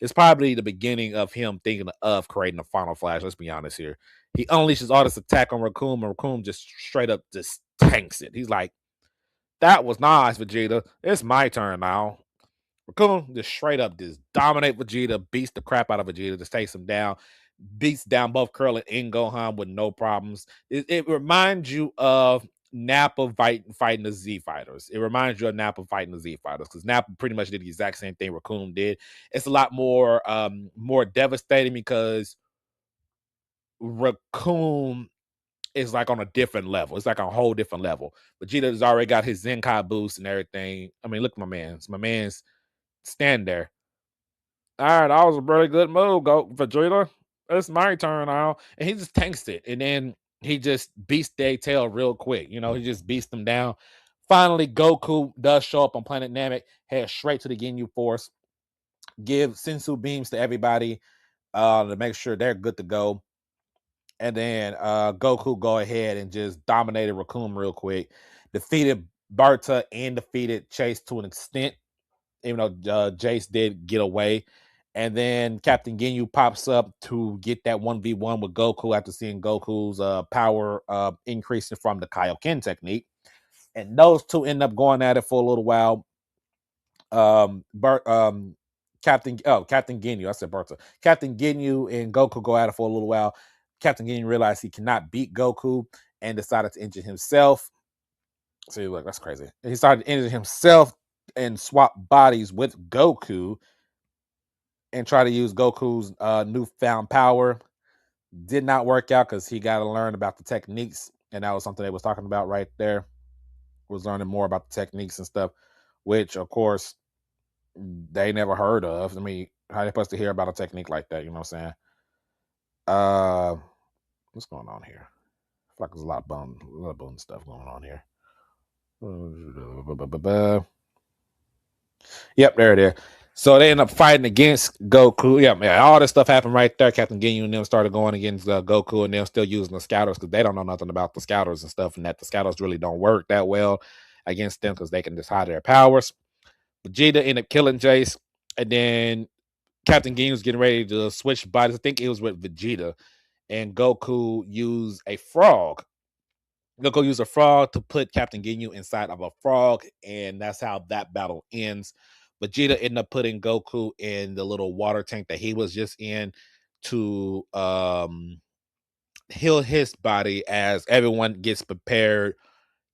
It's probably the beginning of him thinking of creating a final flash. Let's be honest here. He unleashes all this attack on Raccoon, and Raccoon just straight up just tanks it. He's like, that was nice, Vegeta. It's my turn now. Raccoon just straight up just dominate Vegeta, beats the crap out of Vegeta, just takes him down, beats down both Krillin and Gohan with no problems. It reminds you of Nappa fighting the Z Fighters. It reminds you of Nappa fighting the Z Fighters because Nappa pretty much did the exact same thing Raccoon did. It's a lot more more devastating because Raccoon is like on a different level. It's like on a whole different level. Vegeta has already got his Zenkai boost and everything. I mean, look at my man's. My man's stand there. All right, that was a really good move, go Vegeta. It's my turn now, and he just tanks it, and then he just beats their tail real quick. You know, he just beats them down. Finally, Goku does show up on Planet Namek, heads straight to the Ginyu Force, give Sensu beams to everybody to make sure they're good to go, and then Goku go ahead and just dominated Raccoon real quick, defeated Barta and defeated Chase to an extent, even though Jace did get away. And then Captain Ginyu pops up to get that 1v1 with Goku after seeing Goku's power increasing from the Kaioken technique. And those two end up going at it for a little while. Captain Ginyu, I said Berta. Captain Ginyu and Goku go at it for a little while. Captain Ginyu realized he cannot beat Goku and decided to injure himself. See, look, that's crazy. He started to injure himself and swap bodies with Goku and try to use Goku's newfound power. Did not work out because he got to learn about the techniques, and that was something they was talking about right there. Was learning more about the techniques and stuff, which of course they never heard of. I mean, how they supposed to hear about a technique like that? You know what I'm saying? What's going on here? I feel like there's a lot of bone stuff going on here. Yep, there it is. So they end up fighting against Goku. Yeah, all this stuff happened right there. Captain Ginyu and them started going against Goku, and they're still using the Scouters because they don't know nothing about the Scouters and stuff, and that the Scouters really don't work that well against them because they can just hide their powers. Vegeta ended up killing Jace, and then Captain Ginyu was getting ready to switch bodies. I think it was with Vegeta, and Goku used a frog. Goku used a frog to put Captain Ginyu inside of a frog, and that's how that battle ends. Vegeta ended up putting Goku in the little water tank that he was just in to heal his body as everyone gets prepared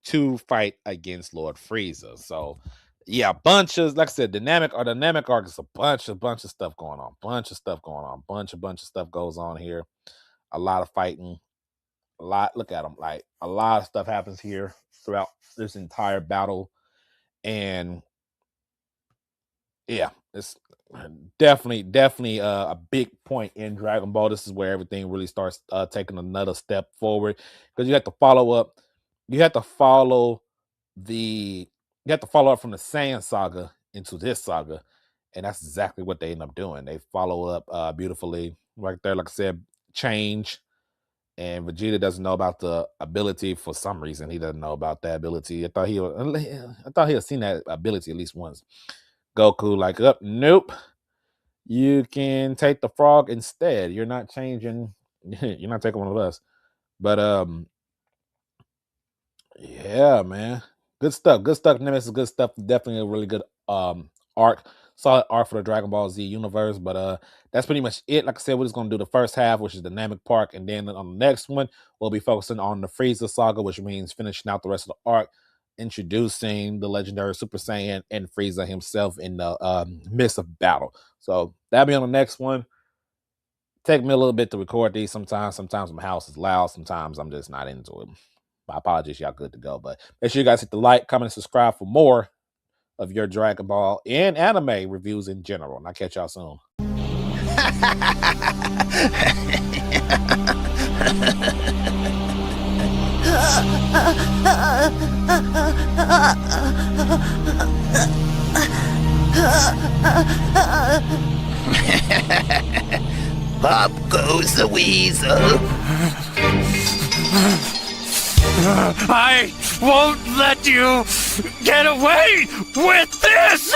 to fight against Lord Frieza. So yeah, bunches, like I said, dynamic arc is a bunch of stuff going on. Bunch of stuff goes on here. A lot of fighting. Look at them, like a lot of stuff happens here throughout this entire battle, and yeah, it's definitely a big point in Dragon Ball. This is where everything really starts taking another step forward because you have to follow up from the Saiyan saga into this saga, and that's exactly what they end up doing. They follow up beautifully. right there. Like I said, change. And Vegeta doesn't know about the ability for some reason. He doesn't know about that ability. I thought he had seen that ability at least once. Goku, like, nope. You can take the frog instead. You're not changing. You're not taking one of us. But yeah, man. Good stuff. Good stuff. Nemesis, good stuff. Definitely a really good arc. Solid arc for the Dragon Ball Z universe. But that's pretty much it. Like I said, we're just gonna do the first half, which is Dynamic Park, and then on the next one, we'll be focusing on the Frieza saga, which means finishing out the rest of the arc, introducing the legendary Super Saiyan and Frieza himself in the midst of battle. So that'll be on the next one. Take me a little bit to record these sometimes. Sometimes my house is loud. Sometimes I'm just not into it. My apologies, y'all good to go. But make sure you guys hit the like, comment, and subscribe for more of your Dragon Ball and anime reviews in general. And I'll catch y'all soon. Pop goes the weasel. I won't let you get away with this!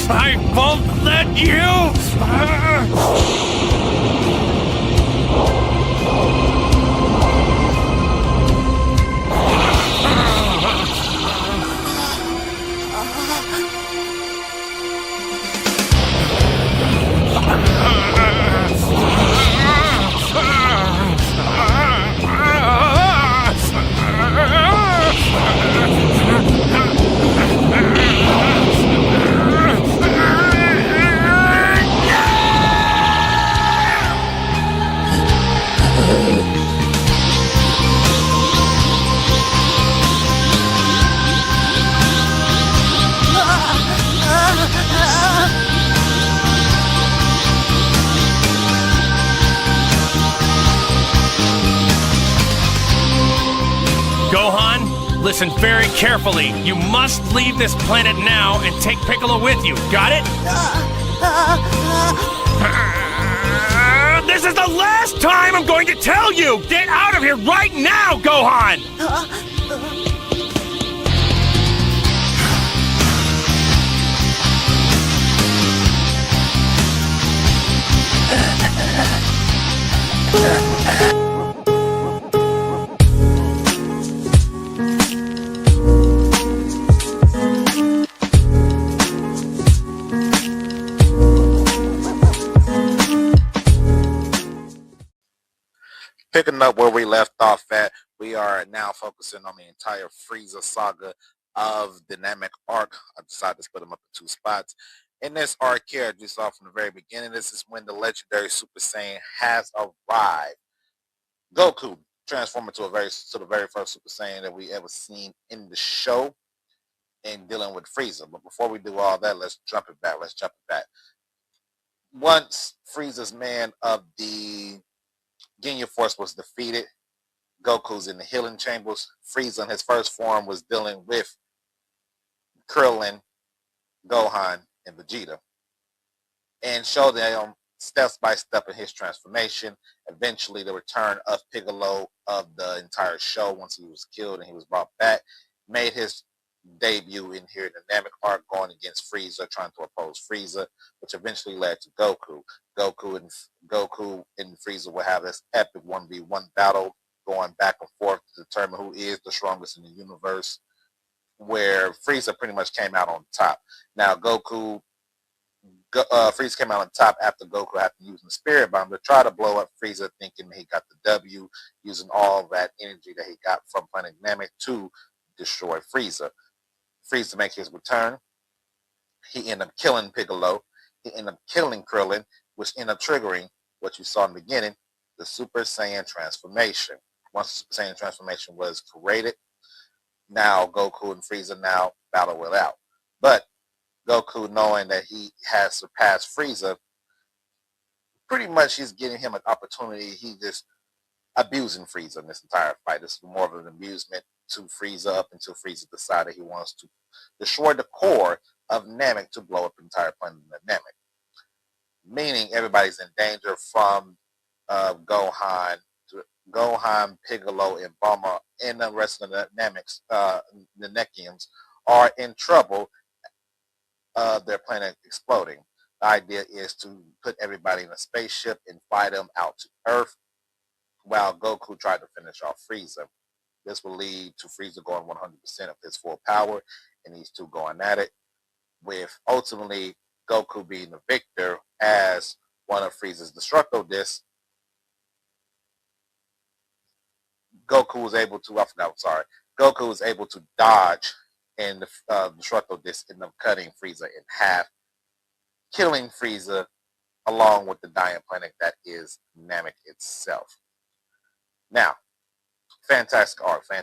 I won't let you! Gohan, listen very carefully. You must leave this planet now and take Piccolo with you. Got it? This is the last time I'm going to tell you! Get out of here right now, Gohan! Picking up where we left off at, we are now focusing on the entire Frieza saga of Dynamic Arc. I decided to split them up in two spots. In this arc here, as you saw from the very beginning, this is when the legendary Super Saiyan has arrived. Goku transforming to the very first Super Saiyan that we ever seen in the show, and dealing with Frieza. But before we do all that, let's jump it back. Once Frieza's man of the Ginyu Force was defeated, Goku's in the healing chambers. Frieza in his first form was dealing with Krillin, Gohan, and Vegeta, and showed them step by step in his transformation. Eventually, the return of Piccolo of the entire show, once he was killed and he was brought back, made his debut in here in the Dynamic Arc, going against Frieza, trying to oppose Frieza, which eventually led to Goku. Goku and Frieza will have this epic 1v1 battle, going back and forth to determine who is the strongest in the universe, where Frieza pretty much came out on top. Now, Frieza came out on top after Goku had to use the Spirit Bomb to try to blow up Frieza, thinking he got the W, using all that energy that he got from Planet Namek to destroy Frieza. Frieza make his return. He ended up killing Piccolo. He ended up killing Krillin, which ended up triggering what you saw in the beginning, the Super Saiyan transformation. Once the Super Saiyan transformation was created, now Goku and Frieza now battle it out. But Goku, knowing that he has surpassed Frieza, pretty much he's giving him an opportunity. He just abusing Frieza in this entire fight. This is more of an amusement to Frieza up until Frieza decided he wants to destroy the core of Namek to blow up the entire planet of Namek. Meaning everybody's in danger from Gohan, Piccolo, and Bulma, and the rest of the Nameks, the Nekians, are in trouble. Their planet exploding. The idea is to put everybody in a spaceship and fly them out to Earth, while Goku tried to finish off Frieza. This will lead to Frieza going 100% of his full power, and these two going at it, with ultimately Goku being the victor as one of Frieza's Destructo Discs. Goku was able to dodge, and the Destructo Disc ended up cutting Frieza in half, killing Frieza along with the dying planet that is Namek itself. Now, fantastic arc. I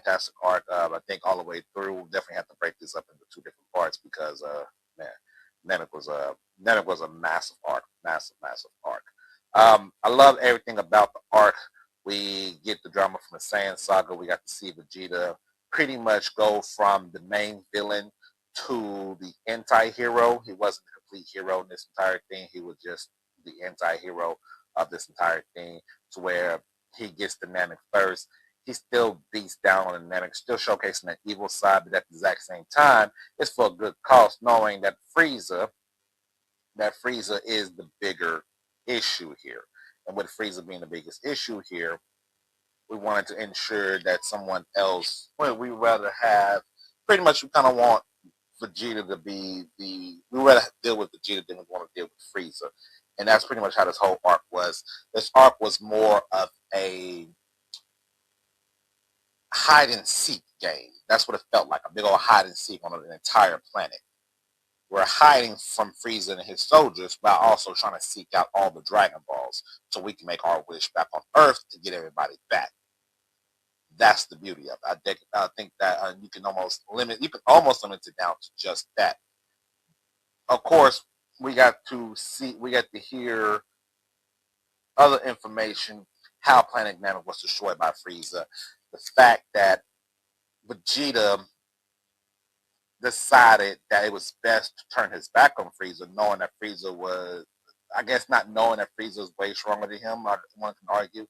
think all the way through. We'll definitely have to break this up into two different parts because, Namek was a massive arc, massive arc. I love everything about the arc. We get the drama from the Saiyan Saga. We got to see Vegeta pretty much go from the main villain to the anti-hero. He wasn't a complete hero in this entire thing. He was just the anti-hero of this entire thing, to where he gets the Namek first. He still beats down on the Namek, still showcasing that evil side, but at the exact same time, it's for a good cause, knowing that Frieza is the bigger issue here. And with Frieza being the biggest issue here, we wanted to ensure that someone else, we rather have, pretty much we kind of want Vegeta to be we rather deal with Vegeta than we want to deal with Frieza. And that's pretty much how this whole arc was. This arc was more of a hide and seek game. That's what it felt like, a big old hide and seek on an entire planet. We're hiding from Frieza and his soldiers while also trying to seek out all the Dragon Balls so we can make our wish back on Earth to get everybody back. That's the beauty of it. I think that you can almost limit it down to just that. Of course, we got to hear other information, how Planet Namek was destroyed by Frieza. The fact that Vegeta decided that it was best to turn his back on Frieza, knowing that Frieza was, I guess not knowing that Frieza was way stronger than him, one can argue.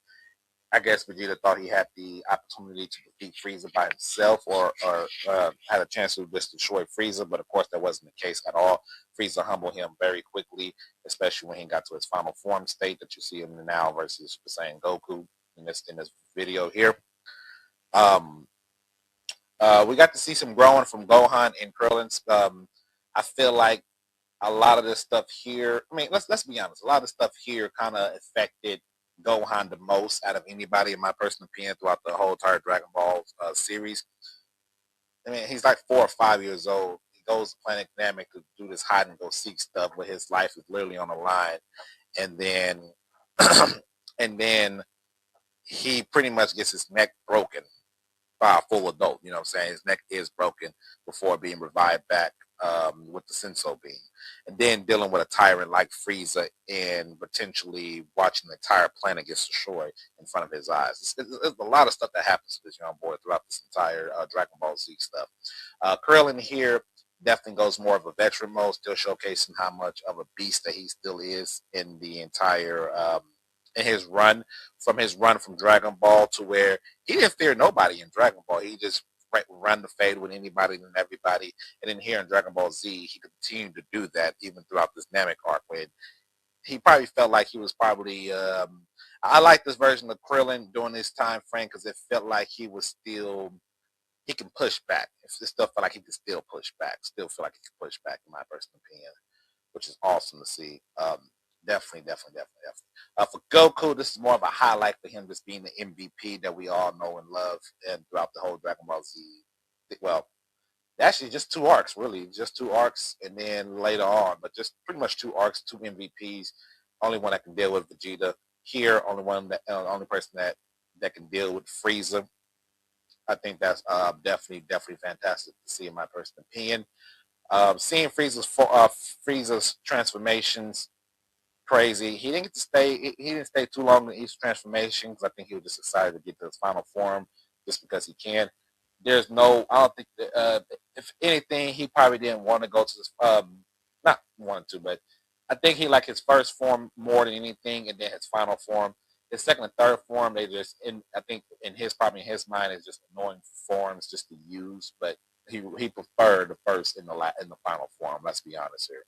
I guess Vegeta thought he had the opportunity to defeat Frieza by himself, or had a chance to just destroy Frieza, but of course that wasn't the case at all. Frieza humbled him very quickly, especially when he got to his final form state that you see him now versus Super Saiyan Goku in this video here. We got to see some growing from Gohan and Krillin. I feel like a lot of this stuff here, I mean, let's be honest, a lot of stuff here kind of affected Gohan the most out of anybody, in my personal opinion, throughout the whole entire Dragon Ball series. I mean, he's like 4 or 5 years old. He goes to Planet Namek to do this hide and go seek stuff where his life is literally on the line, and then he pretty much gets his neck broken by a full adult. You know what I'm saying? His neck is broken before being revived back with the Senso beam. And then dealing with a tyrant like Frieza and potentially watching the entire planet get destroyed in front of his eyes. It's a lot of stuff that happens to this young boy throughout this entire Dragon Ball Z stuff. Krillin here definitely goes more of a veteran mode, still showcasing how much of a beast that he still is in the entire in his run from Dragon Ball, to where he didn't fear nobody in Dragon Ball. He just run the fade with anybody and everybody. And then here in Dragon Ball Z, he continued to do that even throughout this Namek arc, when he probably felt like he was probably I like this version of Krillin during this time frame because it felt like he can push back. It still felt like he could still push back. Still feel like he can push back, in my personal opinion, which is awesome to see. Definitely. For Goku, this is more of a highlight for him just being the MVP that we all know and love, and throughout the whole Dragon Ball Z well, actually just 2 arcs, really, just 2 arcs, and then later on, but just pretty much 2 arcs, 2 MVPs. Only one that can deal with Vegeta here. Only person that can deal with Frieza. I think that's definitely fantastic to see, in my personal opinion. Seeing Frieza's transformations, crazy. He didn't get to stay. He didn't stay too long in each transformation because I think he was just excited to get to his final form, just because he can. I don't think that, if anything, he probably didn't want to go to this, not wanted to, but I think he liked his first form more than anything, and then his final form. His second and third form, I think in his mind, is just annoying forms just to use, but he preferred the first in the final form. Let's be honest here.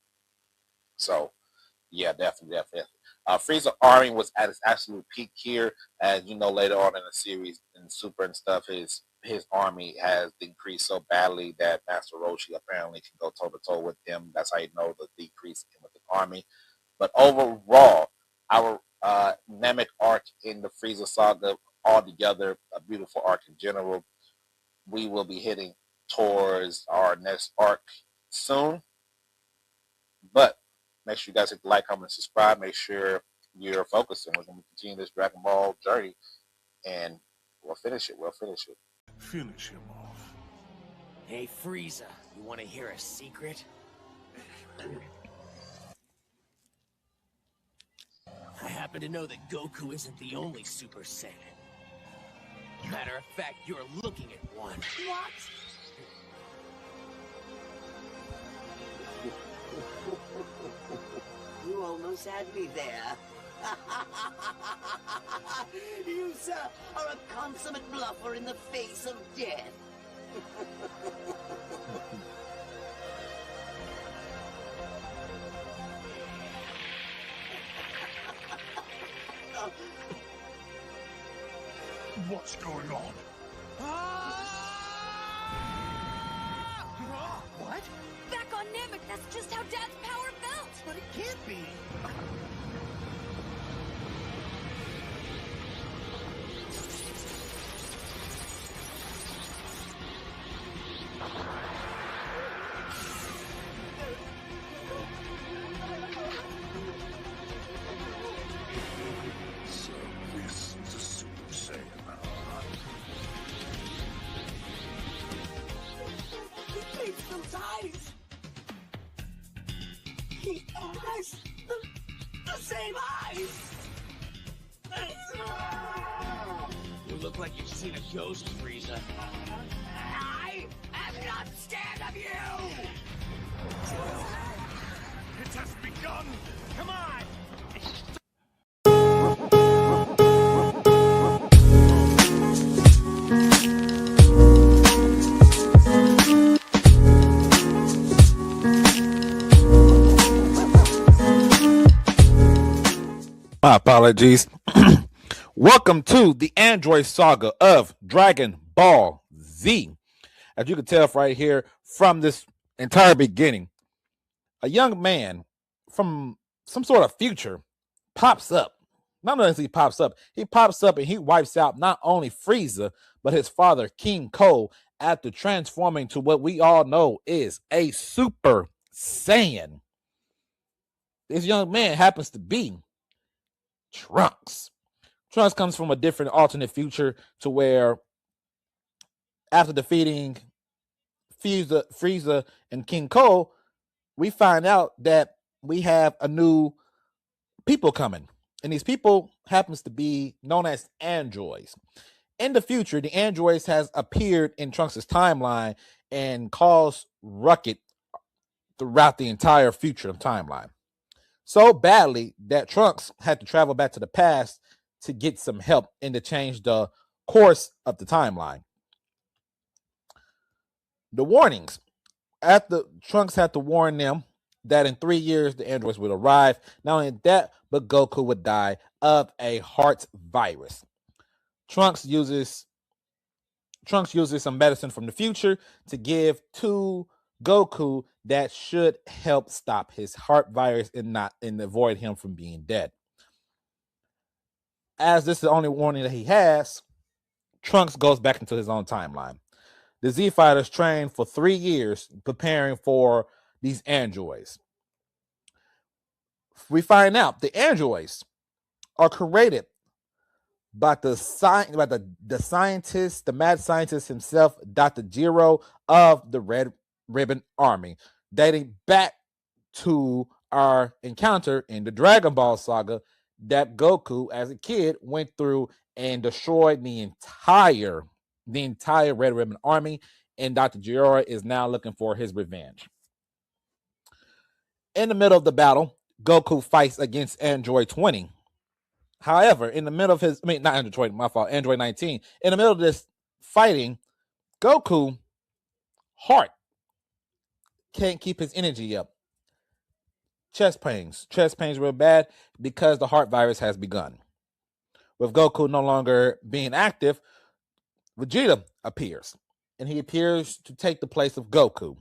So, yeah, definitely. Frieza army was at its absolute peak here. As you know, later on in the series, in Super and stuff, his army has decreased so badly that Master Roshi apparently can go toe-to-toe with them. That's how you know the decrease with the army. But overall, our Namek arc in the Frieza saga, altogether, a beautiful arc in general. We will be heading towards our next arc soon. But make sure you guys hit the like, comment, and subscribe. Make sure you're focused, and we're going to continue this Dragon Ball journey, and we'll finish it. Finish him off. Hey, Frieza, you want to hear a secret? I happen to know that Goku isn't the only Super Saiyan. Matter of fact, you're looking at one. What? You almost had me there. You, sir, are a consummate bluffer in the face of death. What's going on? What? Back on Namek, that's just how Dad's power felt! But it can't be. So this is a Super Saiyan. He keeps those eyes. He has the same eyes. You look like you've seen a ghost, Frieza. I am not scared of you. It has begun. Come on! My apologies. Welcome to the Android saga of Dragon Ball Z. As you can tell right here from this entire beginning, a young man from some sort of future pops up. Not only does he pops up and he wipes out not only Frieza, but his father, King Cole, after transforming to what we all know is a Super Saiyan. This young man happens to be Trunks. Trunks comes from a different alternate future to where after defeating Frieza and King Cole, we find out that we have a new people coming. And these people happens to be known as androids. In the future, the androids has appeared in Trunks' timeline and caused ruckus throughout the entire future timeline. So badly that Trunks had to travel back to the past to get some help and to change the course of the timeline. The warnings. After Trunks had to warn them that in 3 years the androids would arrive. Not only that, but Goku would die of a heart virus. Trunks uses some medicine from the future to give to Goku that should help stop his heart virus and avoid him from being dead. As this is the only warning that he has, Trunks goes back into his own timeline. the Z Fighters trained for 3 years preparing for these androids. We find out the androids are created by the scientist, the mad scientist himself, Dr. Gero of the Red Ribbon Army, dating back to our encounter in the Dragon Ball saga that Goku, as a kid, went through and destroyed the entire Red Ribbon Army, and Dr. Gero is now looking for his revenge. In the middle of the battle, Goku fights against Android 20. However, in the middle of not Android 20, my fault, Android 19. In the middle of this fighting, Goku heart can't keep his energy up. Chest pains real bad because the heart virus has begun. With Goku no longer being active, Vegeta appears, and he appears to take the place of Goku.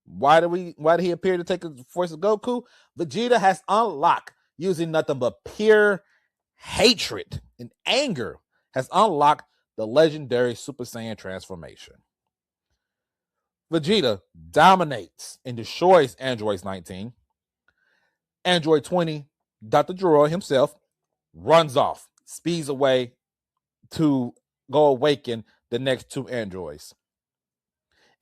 Why did he appear to take the force of Goku? Vegeta has unlocked, using nothing but pure hatred and anger, has unlocked the legendary Super Saiyan transformation. Vegeta dominates and destroys Android 19. Android 20, Dr. Gero himself, runs off, speeds away to go awaken the next 2 androids.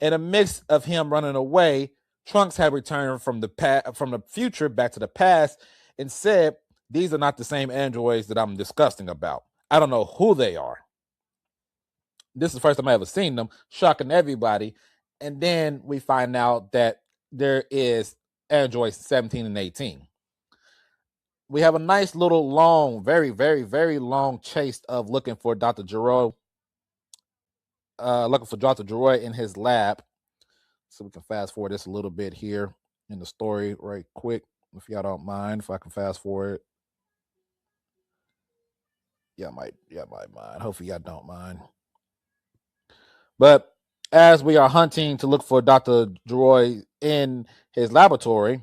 In a mix of him running away, Trunks had returned from the future back to the past and said, "These are not the same androids that I'm discussing about. I don't know who they are." This is the first time I ever seen them, shocking everybody. And then we find out that there is androids 17 and 18. We have a nice little long, very, very, very long chase of looking for Dr. Gero. In his lab. So we can fast forward this a little bit here in the story right quick, if y'all don't mind, if I can fast forward. Y'all might mind. Hopefully y'all don't mind. But as we are hunting to look for Dr. Gero in his laboratory,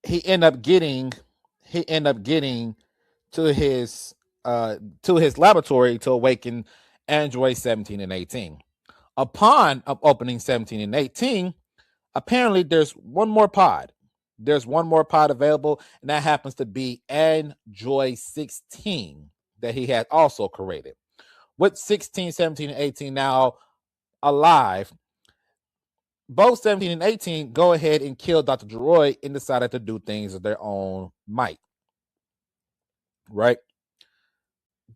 he end up getting to his laboratory to awaken Android 17 and 18. Upon opening 17 and 18, apparently there's one more pod. There's one more pod available, and that happens to be Android 16 that he had also created. With 16, 17, and 18 now alive, both 17 and 18 go ahead and kill Dr. Gero and decided to do things of their own might. Right?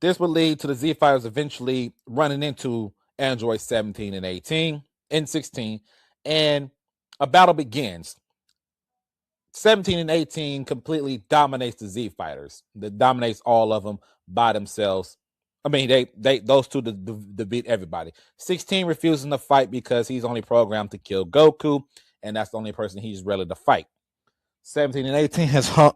This would lead to the Z Fighters eventually running into Android 17 and 18 and 16, and a battle begins. 17 and 18 completely dominates the Z Fighters. That dominates all of them by themselves. I mean, those two beat everybody. 16 refusing to fight because he's only programmed to kill Goku, and that's the only person he's ready to fight. 17 and 18 has gone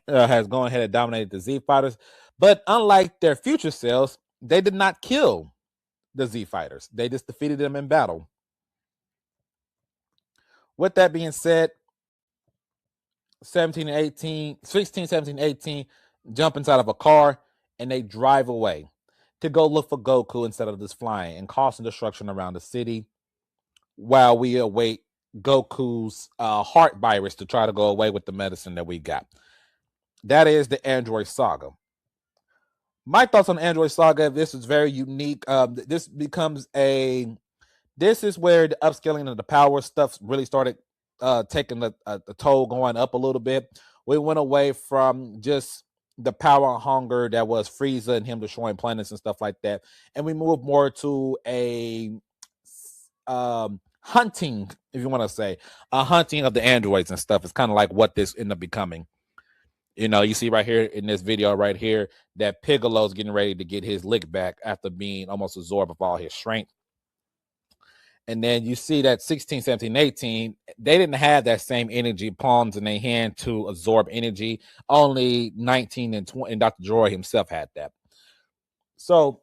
ahead and dominated the Z Fighters, but unlike their future selves, they did not kill the Z Fighters. They just defeated them in battle. With that being said, 16, 17, 18 jump inside of a car and they drive away to go look for Goku instead of just flying and causing destruction around the city while we await Goku's heart virus to try to go away with the medicine that we got. That is the Android Saga. My thoughts on Android Saga, this is very unique. This is where the upscaling of the power stuff really started taking a toll, going up a little bit. We went away from just the power and hunger that was Frieza and him destroying planets and stuff like that, and we moved more to a hunting, if you want to say, a hunting of the androids and stuff. It's kind of like what this ended up becoming. You know, you see right here in this video right here that Piccolo's getting ready to get his lick back after being almost absorbed of all his strength. And then you see that 16, 17, 18, they didn't have that same energy pawns in their hand to absorb energy. Only 19 and 20, and Dr. Gero himself had that. So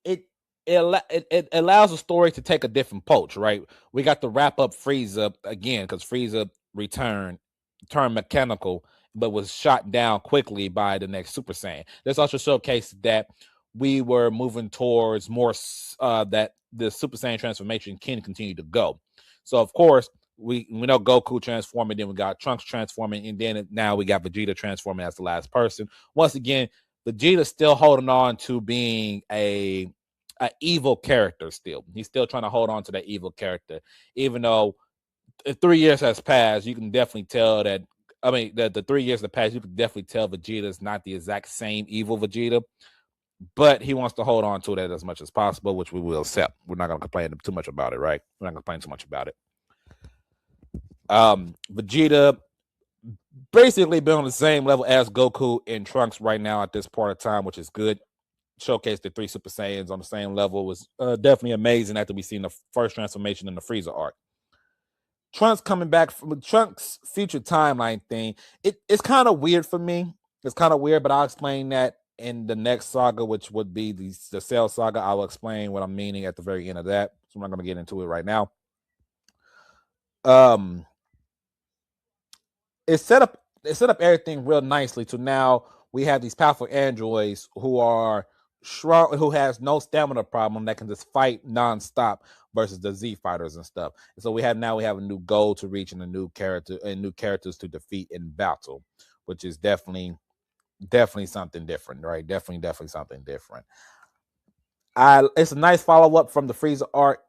it allows the story to take a different approach, right? We got to wrap up Frieza again because Frieza turned mechanical, but was shot down quickly by the next Super Saiyan. This also showcased that we were moving towards more that the Super Saiyan transformation can continue to go. So of course we know Goku transforming, then we got Trunks transforming, and then now we got Vegeta transforming as the last person. Once again, Vegeta's still holding on to being a evil character. Still, he's still trying to hold on to that evil character, even though 3 years has passed. You can definitely tell that. I mean, the 3 years that passed, you can definitely tell Vegeta is not the exact same evil Vegeta, but he wants to hold on to that as much as possible, which we will accept. We're not going to complain too much about it, right? We're not going to complain too much about it. Vegeta basically been on the same level as Goku and Trunks right now at this point of time, which is good. Showcase the 3 Super Saiyans on the same level was definitely amazing after we seen the first transformation in the Frieza arc. Trunks coming back from Trunks' future timeline thing, it's kind of weird for me. It's kind of weird, but I'll explain that in the next saga, which would be the Cell saga. I will explain what I'm meaning at the very end of that. So I'm not going to get into it right now. It set up everything real nicely to now we have these powerful androids who are strong, who has no stamina problem, that can just fight nonstop versus the Z fighters and stuff. And so we have a new goal to reach and a new character and new characters to defeat in battle, which is definitely something different, right? Definitely something different. It's a nice follow-up from the Frieza arc,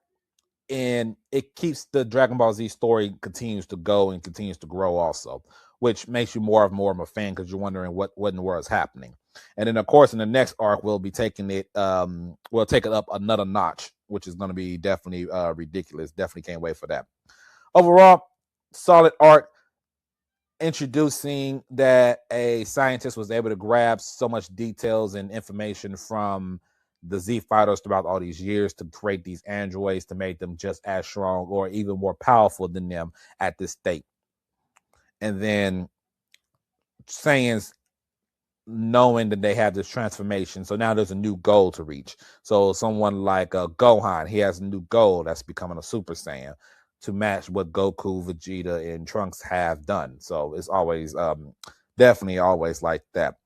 and it keeps the Dragon Ball Z story continues to go and continues to grow also, which makes you more of a fan because you're wondering what in the world is happening. And then of course in the next arc we'll be taking it we'll take it up another notch, which is going to be definitely ridiculous. Definitely can't wait for that. Overall, solid arc, introducing that a scientist was able to grab so much details and information from the Z fighters throughout all these years to create these androids to make them just as strong or even more powerful than them at this state. And then Saiyans knowing that they have this transformation, so now there's a new goal to reach. So someone like Gohan, he has a new goal, that's becoming a Super Saiyan to match what Goku, Vegeta, and Trunks have done. So it's always definitely always like that.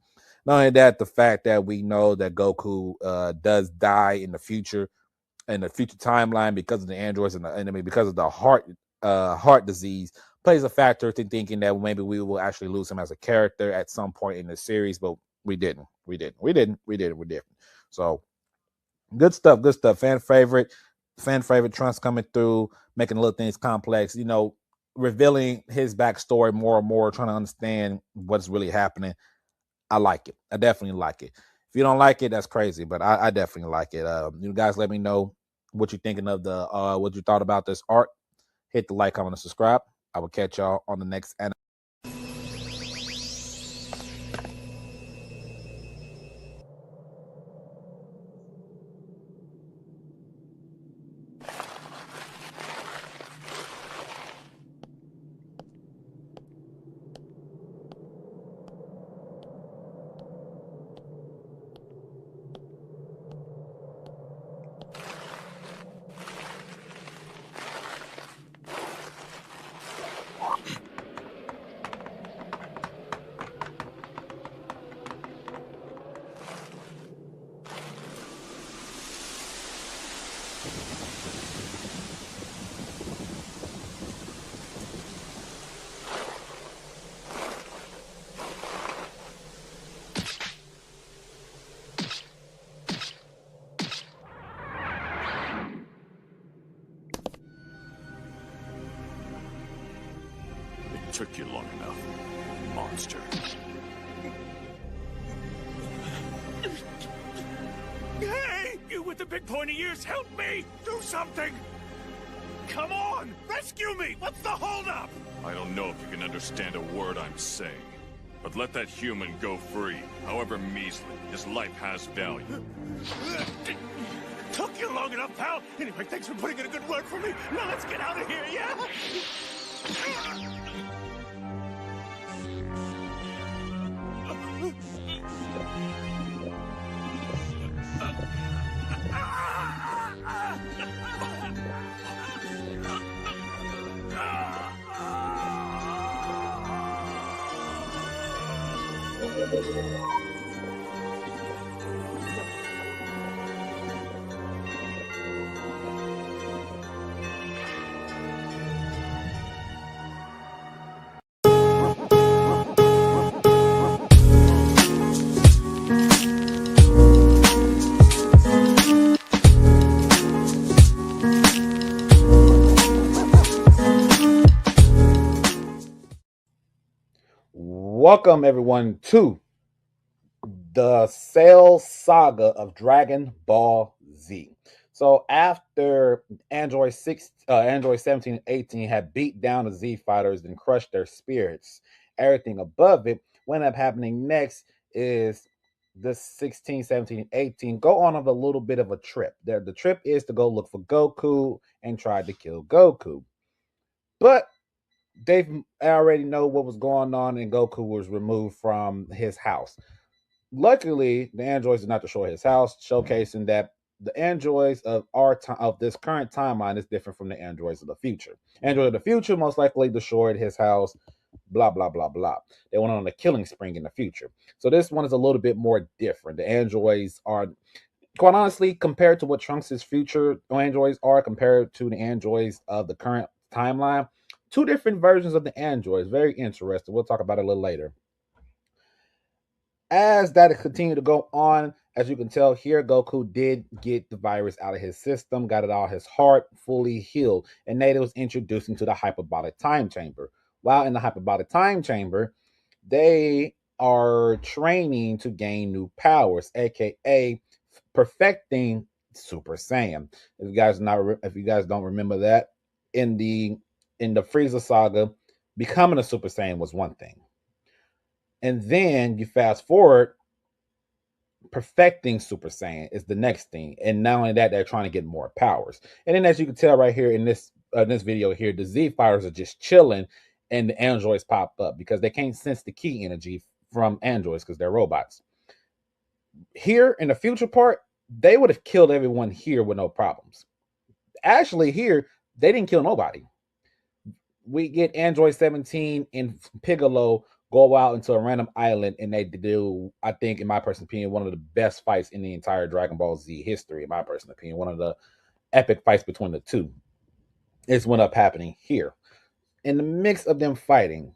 Not only that, the fact that we know that Goku does die in the future timeline because of the androids and because of the heart disease plays a factor to thinking that maybe we will actually lose him as a character at some point in the series, but we didn't. So good stuff. Fan favorite Trunks coming through, making little things complex, revealing his backstory more and more, trying to understand what's really happening. I like it. I definitely like it. If you don't like it, that's crazy, but I definitely like it. You guys let me know what you're thinking of what you thought about this art. Hit the like, comment, and subscribe. I will catch y'all on the next anime. Took you long enough, monster. Hey! You with the big pointy ears, help me! Do something! Come on! Rescue me! What's the holdup? I don't know if you can understand a word I'm saying, but let that human go free, however measly. His life has value. Took you long enough, pal! Anyway, thanks for putting in a good word for me. Now let's get out of here, yeah? welcome everyone to the Cell Saga of Dragon Ball Z. So after Android 17 and 18 had beat down the Z fighters and crushed their spirits, everything above it, what ended up happening next is the 16, 17, and 18 go on a little bit of a trip. The trip is to go look for Goku and try to kill Goku. But they already know what was going on, and Goku was removed from his house. Luckily, the androids did not destroy his house, showcasing that the androids of this current timeline is different from the androids of the future. Android of the future most likely destroyed his house, blah blah blah blah. They went on a killing spree in the future. So this one is a little bit more different. The androids are, quite honestly, compared to what Trunks' future androids are, compared to the androids of the current timeline, two different versions of the androids. Very interesting. We'll talk about it a little later. As that continued to go on, as you can tell here, Goku did get the virus out of his system, got it out of his heart, fully healed, and Nate was introduced into the hyperbolic time chamber. While in the hyperbolic time chamber, they are training to gain new powers, aka perfecting Super Saiyan. If you guys don't remember that, in the Frieza saga, becoming a Super Saiyan was one thing. And then you fast forward, perfecting Super Saiyan is the next thing. And not only that, they're trying to get more powers. And then as you can tell right here in this video here, the Z fighters are just chilling and the androids pop up because they can't sense the ki energy from androids because they're robots. Here in the future part, they would have killed everyone here with no problems. Actually, here, they didn't kill nobody. We get Android 17 and Piccolo go out into a random island, and they do, I think, in my personal opinion, one of the best fights in the entire Dragon Ball Z history, in my personal opinion. One of the epic fights between the two is what up happening here. In the mix of them fighting,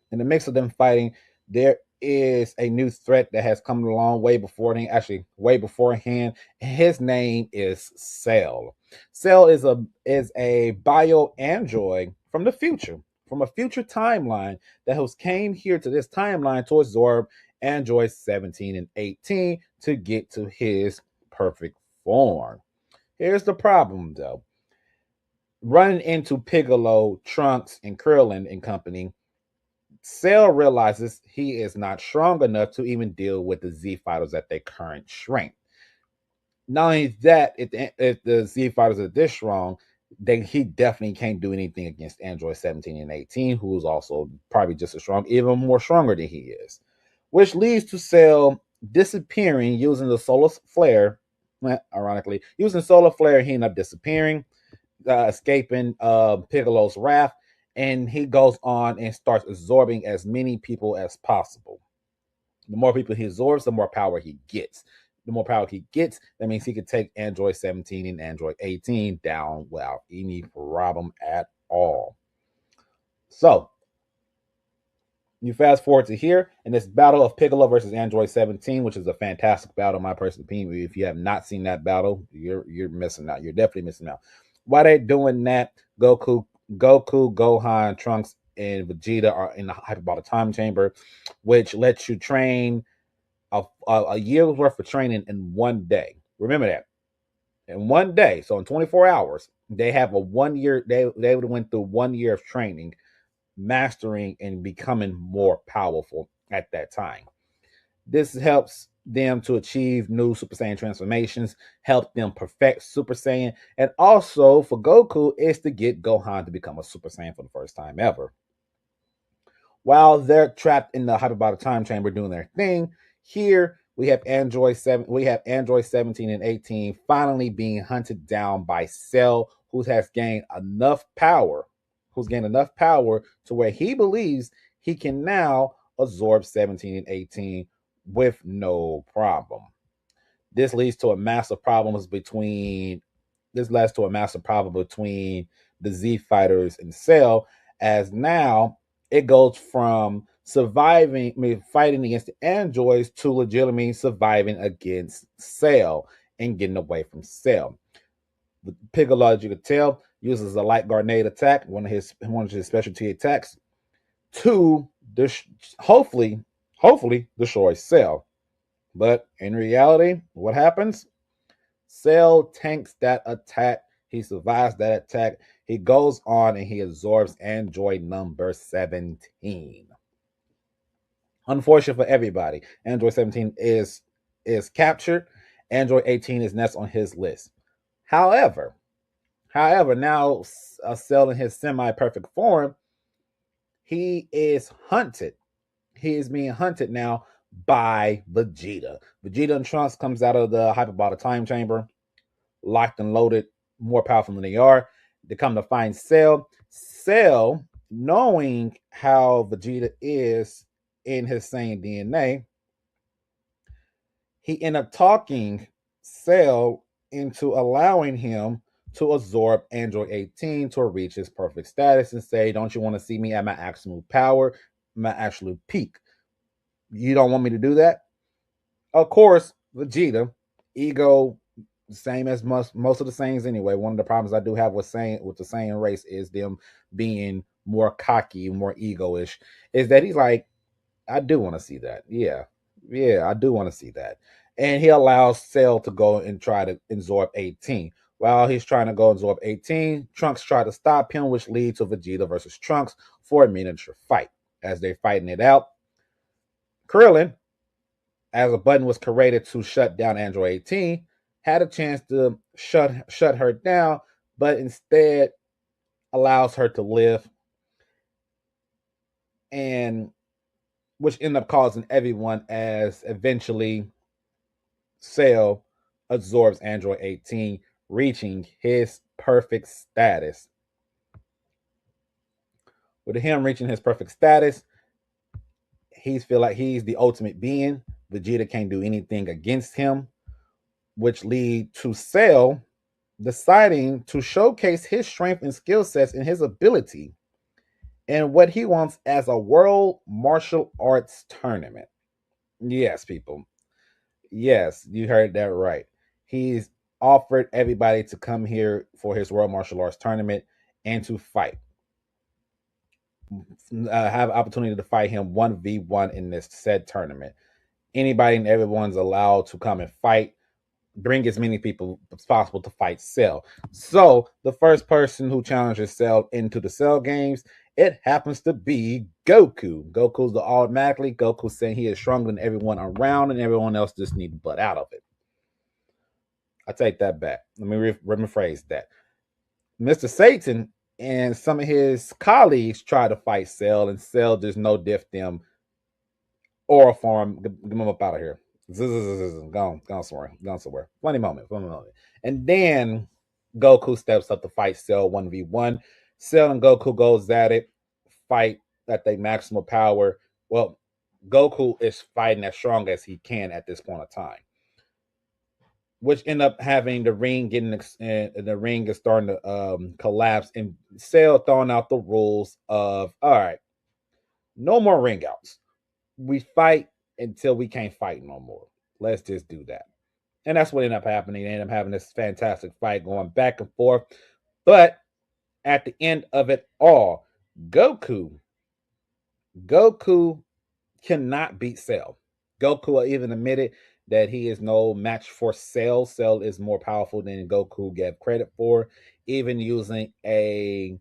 there is a new threat that has come along way beforehand. His name is Cell. Cell is a bio android from the future, from a future timeline that came here to this timeline to absorb Android 17 and 18 to get to his perfect form. Here's the problem, though. Running into Piccolo, Trunks, and Krillin and company, Cell realizes he is not strong enough to even deal with the Z fighters at their current strength. Not only that, if the Z fighters are this strong, then he definitely can't do anything against Android 17 and 18, who is also probably just as strong, even more stronger than he is. Which leads to Cell disappearing using the solar flare. Ironically, using solar flare, he ended up disappearing, escaping Piccolo's wrath, and he goes on and starts absorbing as many people as possible. The more people he absorbs, the more power he gets. The more power he gets, that means he could take Android 17 and Android 18 down without any problem at all. So, you fast forward to here, in this battle of Piccolo versus Android 17, which is a fantastic battle, in my personal opinion. If you have not seen that battle, you're missing out. You're definitely missing out. While they're doing that, Goku, Gohan, Trunks, and Vegeta are in the hyperbolic time chamber, which lets you train a year's worth of training in one day. Remember that. In one day, so in 24 hours, they have a 1 year, they would have went through 1 year of training, mastering and becoming more powerful at that time. This helps them to achieve new Super Saiyan transformations, help them perfect Super Saiyan, and also for Goku is to get Gohan to become a Super Saiyan for the first time ever. While they're trapped in the hyperbolic time chamber doing their thing, here we have Android 17 and 18 finally being hunted down by Cell, who has gained enough power to where he believes he can now absorb 17 and 18 with no problem. This leads to a massive problem between the Z fighters and Cell, as now it goes from fighting against the androids to legitimately surviving against Cell and getting away from Cell. Piccolo, as you can tell, uses a light grenade attack, one of his specialty attacks, to hopefully hopefully destroys Cell. But in reality, what happens? Cell tanks that attack. He survives that attack. He goes on and he absorbs android number 17. Unfortunate for everybody, android 17 is captured. Android 18 is next on his list. However, now Cell in his semi-perfect form, he is hunted. He is being hunted now by Vegeta. Vegeta and Trunks comes out of the hyperbolic time chamber, locked and loaded, more powerful than they are. They come to find Cell. Cell, knowing how Vegeta is in his Saiyan DNA, he ended up talking Cell into allowing him to absorb Android 18 to reach his perfect status and say, don't you want to see me at my absolute power, my absolute peak? You don't want me to do that? Of course, Vegeta, ego, same as most of the Saiyans anyway. One of the problems I do have with the Saiyan race is them being more cocky, more egoish, is that he's like, I do want to see that. Yeah, I do want to see that. And he allows Cell to go and try to absorb 18. While he's trying to go absorb 18, Trunks tried to stop him, which leads to Vegeta versus Trunks for a miniature fight. As they're fighting it out, Krillin, as a button was created to shut down Android 18, had a chance to shut her down, but instead allows her to live, and which ended up causing everyone, as eventually Cell absorbs Android 18, reaching his perfect status. With him reaching his perfect status, he feel like he's the ultimate being. Vegeta can't do anything against him, which lead to Cell deciding to showcase his strength and skill sets and his ability and what he wants as a world martial arts tournament. Yes, people. Yes, you heard that right. He's offered everybody to come here for his world martial arts tournament and to fight. Have opportunity to fight him 1v1 in this said tournament. Anybody and everyone's allowed to come and fight. Bring as many people as possible to fight Cell. So the first person who challenges Cell into the Cell games, it happens to be Goku. Goku's the automatically. Goku saying he is stronger than everyone around, and everyone else just need to butt out of it. I take that back. Let me rephrase that. Mr. Satan and some of his colleagues try to fight Cell, and Cell just no diff them aura form. Get him up out of here. Gone somewhere. Funny moment. And then Goku steps up to fight Cell 1v1. Cell and Goku goes at it, fight at their maximal power. Well, Goku is fighting as strong as he can at this point of time, which end up having the ring the ring is starting to collapse, and Cell throwing out the rules of, all right, no more ring outs. We fight until we can't fight no more. Let's just do that. And that's what ended up happening. They ended up having this fantastic fight going back and forth. But at the end of it all, Goku cannot beat Cell. Goku even admitted that he is no match for Cell. Cell is more powerful than Goku gave credit for, even using a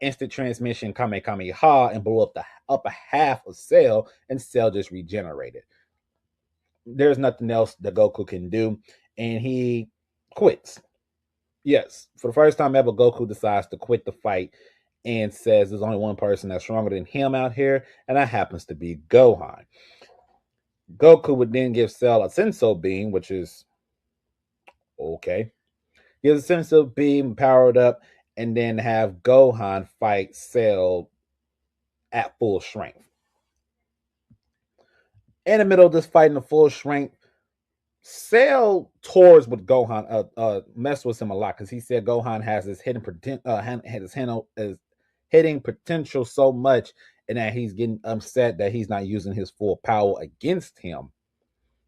instant transmission Kamehameha and blew up the upper half of Cell, and Cell just regenerated. There's nothing else that Goku can do, and he quits. Yes, for the first time ever, Goku decides to quit the fight and says there's only one person that's stronger than him out here, and that happens to be Gohan. Goku would then give Cell a Senso Beam, which is okay. Gives a Senso Beam powered up, and then have Gohan fight Cell at full strength. In the middle of this fight in full strength, Cell tours with Gohan, mess with him a lot, because he said Gohan has his hidden potential so much, and that he's getting upset that he's not using his full power against him.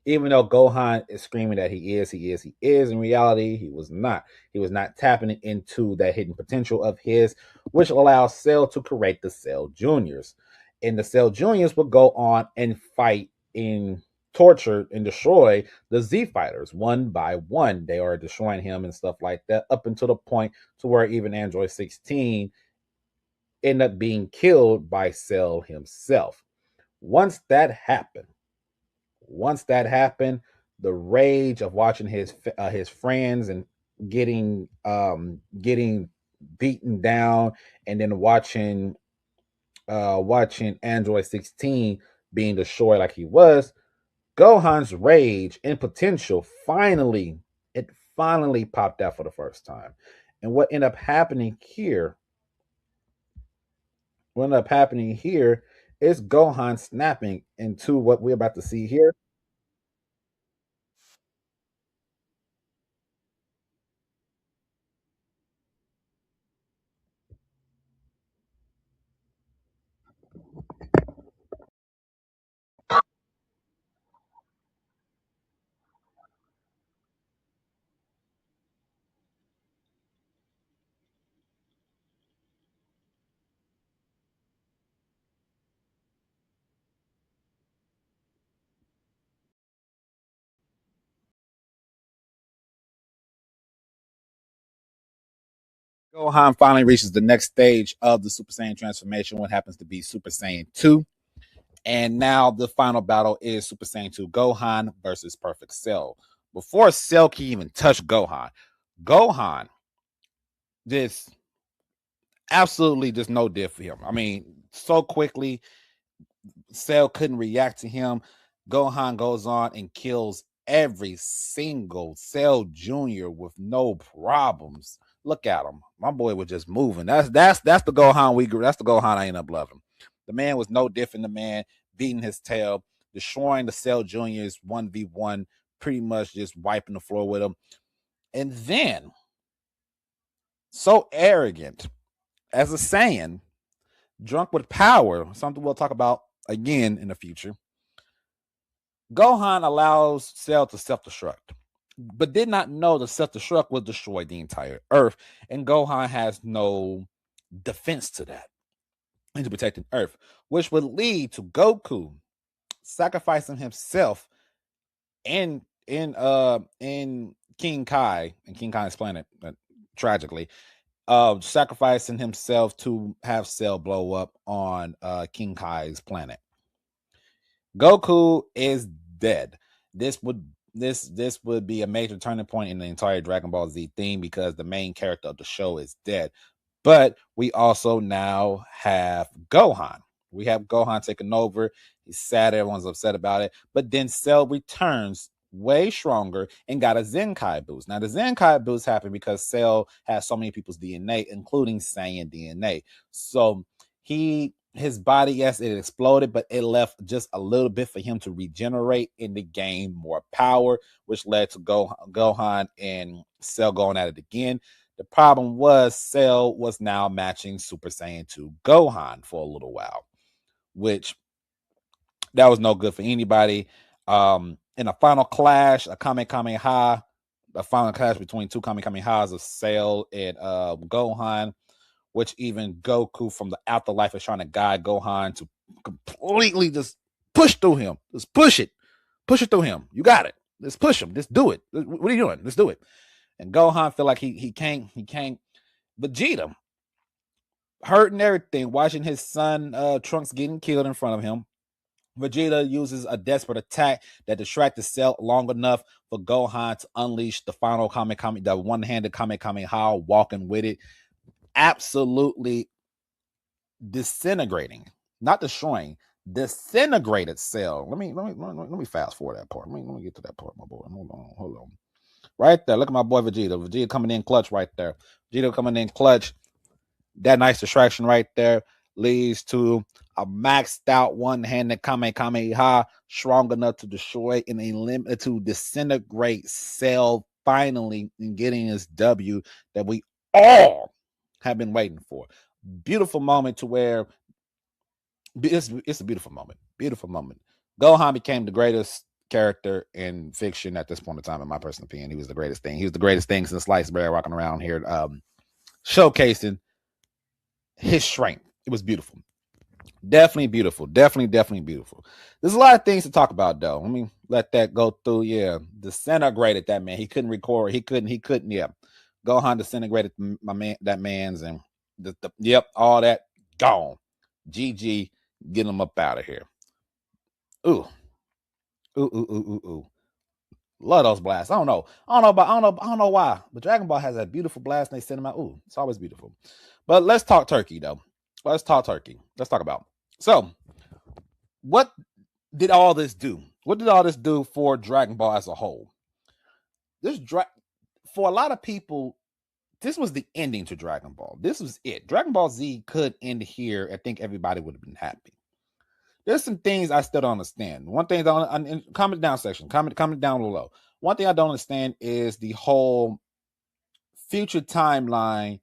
Even though Gohan is screaming that he is, in reality, he was not. He was not tapping into that hidden potential of his, which allows Cell to create the Cell Juniors. And the Cell Juniors would go on and fight and torture and destroy the Z Fighters one by one. They are destroying him and stuff like that, up until the point to where even Android 16 ended up being killed by Cell himself. Once that happened, the rage of watching his friends and getting beaten down, and then watching Android 16 being destroyed like he was, Gohan's rage and potential finally popped out for the first time. And what ended up happening here is Gohan snapping into what we're about to see here. Gohan finally reaches the next stage of the Super Saiyan transformation, what happens to be Super Saiyan 2. And now the final battle is Super Saiyan 2 Gohan versus Perfect Cell. Before Cell can even touch Gohan just absolutely just no diff for him. I mean, so quickly, Cell couldn't react to him. Gohan goes on and kills every single Cell Jr. with no problems. Look at him. My boy was just moving. That's the Gohan we grew. That's the Gohan I ended up loving. The man was no different. The man beating his tail, destroying the Cell Juniors 1v1, pretty much just wiping the floor with him. And then, so arrogant, as a Saiyan, drunk with power, something we'll talk about again in the future, Gohan allows Cell to self-destruct, but did not know the self-destruct would destroy the entire Earth, and Gohan has no defense to that into protecting Earth, which would lead to Goku sacrificing himself in King Kai and King Kai's planet, tragically, sacrificing himself to have Cell blow up on King Kai's planet. Goku is dead. This would be a major turning point in the entire Dragon Ball Z theme, because the main character of the show is dead. But we also now have Gohan. We have Gohan taking over. He's sad. Everyone's upset about it. But then Cell returns way stronger and got a Zenkai boost. Now, the Zenkai boost happened because Cell has so many people's DNA, including Saiyan DNA. So his body, yes, it exploded, but it left just a little bit for him to regenerate and to gain more power, which led to Gohan and Cell going at it again. The problem was Cell was now matching Super Saiyan 2 Gohan for a little while, which that was no good for anybody. In a final clash, a final clash between two Kamehamehas of Cell and Gohan, which even Goku from the afterlife is trying to guide Gohan to completely just push through him. Just push it through him. You got it. Let's push him. Let's do it. What are you doing? Let's do it. And Gohan feel like he can't. Vegeta, hurting everything, watching his son Trunks getting killed in front of him. Vegeta uses a desperate attack that distracted Cell long enough for Gohan to unleash the final Kamehameha, the one-handed Kamehameha, walking with it, absolutely disintegrating, not destroying, disintegrated Cell. Let me fast forward that part. Let me get to that part, my boy. Hold on. Right there, look at my boy Vegeta. Vegeta coming in clutch right there. Vegeta coming in clutch. That nice distraction right there leads to a maxed out one-handed Kamehameha, strong enough to destroy and to disintegrate Cell, finally, and getting his W that we all have been waiting for. Beautiful moment to where it's a beautiful moment. Beautiful moment. Gohan became the greatest character in fiction at this point in time, in my personal opinion. He was the greatest thing. He was the greatest thing since Sliced Bread walking around here, showcasing his strength. It was beautiful. Definitely beautiful. Definitely beautiful. There's a lot of things to talk about, though. Let me let that go through. Yeah, disintegrated that man. He couldn't record. He couldn't. Yeah, Gohan disintegrated that man's, and yep, all that gone. GG, get him up out of here. Ooh. Love those blasts. I don't know why. But Dragon Ball has that beautiful blast and they send them out. Ooh, it's always beautiful. But let's talk turkey, though. Let's talk turkey. Let's talk about. So, what did all this do? What did all this do for Dragon Ball as a whole? For a lot of people, this was the ending to Dragon Ball. This was it. Dragon Ball Z could end here. I think everybody would have been happy. There's some things I still don't understand. One thing comment down section. Comment down below. One thing I don't understand is the whole future timeline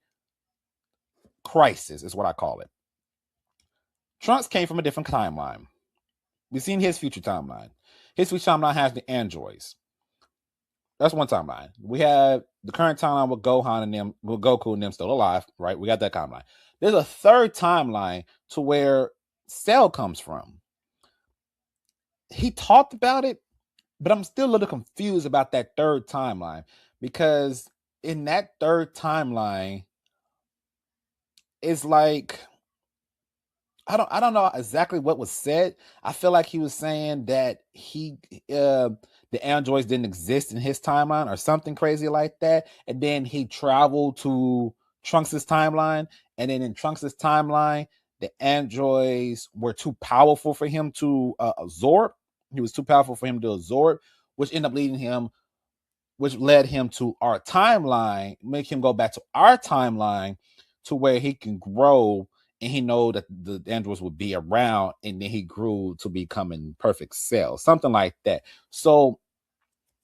crisis, is what I call it. Trunks came from a different timeline. We've seen his future timeline. His future timeline has the androids. That's one timeline. We have the current timeline with Gohan and them, with Goku and them still alive, right? We got that timeline. There's a third timeline to where Cell comes from. He talked about it, but I'm still a little confused about that third timeline, because in that third timeline, it's like I don't know exactly what was said. I feel like he was saying that the androids didn't exist in his timeline or something crazy like that, and then he traveled to Trunks' timeline, and then in Trunks' timeline, the androids were too powerful for him to absorb. He was too powerful for him to absorb, which ended up which led him to our timeline, make him go back to our timeline to where he can grow and he know that the androids would be around, and then he grew to becoming perfect Cell, something like that. So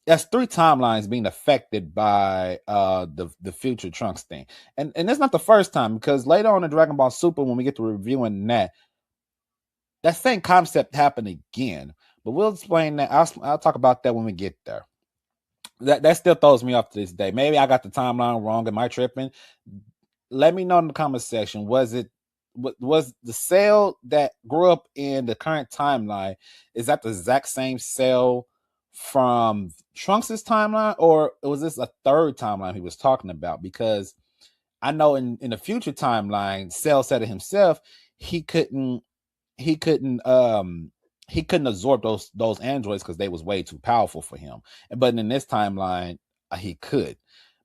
that's three timelines being affected by the future Trunks thing. And that's not the first time, because later on in Dragon Ball Super, when we get to reviewing that same concept happened again. But we'll explain that. I'll talk about that when we get there. That still throws me off to this day. Maybe I got the timeline wrong. Am I tripping? Let me know in the comment section. Was the Cell that grew up in the current timeline, is that the exact same Cell from Trunks' timeline, or was this a third timeline he was talking about? Because I know in the future timeline, Cell said it himself, he couldn't absorb those androids because they was way too powerful for him. But in this timeline, he could.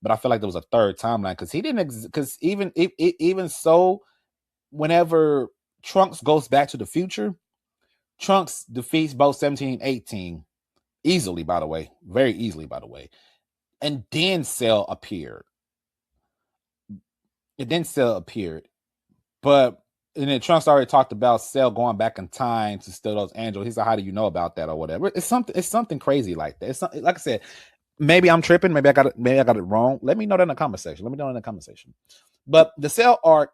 But I feel like there was a third timeline because he didn't. Because even so, whenever Trunks goes back to the future, Trunks defeats both 17 and 18 easily. By the way, very easily. By the way, and then Cell appeared. But. And then Trunks already talked about Cell going back in time to steal those androids. He said, "How do you know about that?" or whatever. It's something crazy like that. It's something, like I said, maybe I'm tripping. Maybe I got it wrong. Let me know that in the comment section. But the Cell arc,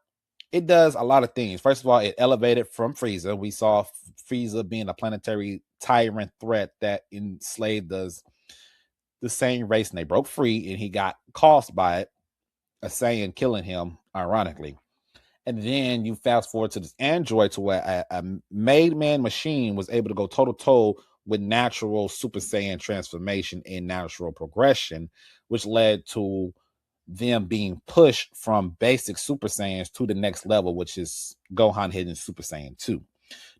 it does a lot of things. First of all, it elevated from Frieza. We saw Frieza being a planetary tyrant threat that enslaved the same race, and they broke free, and he got caused by it, a Saiyan killing him, ironically. And then you fast forward to this android to where a made man machine was able to go toe-to-toe with natural Super Saiyan transformation and natural progression, which led to them being pushed from basic Super Saiyans to the next level, which is Gohan hitting Super Saiyan 2.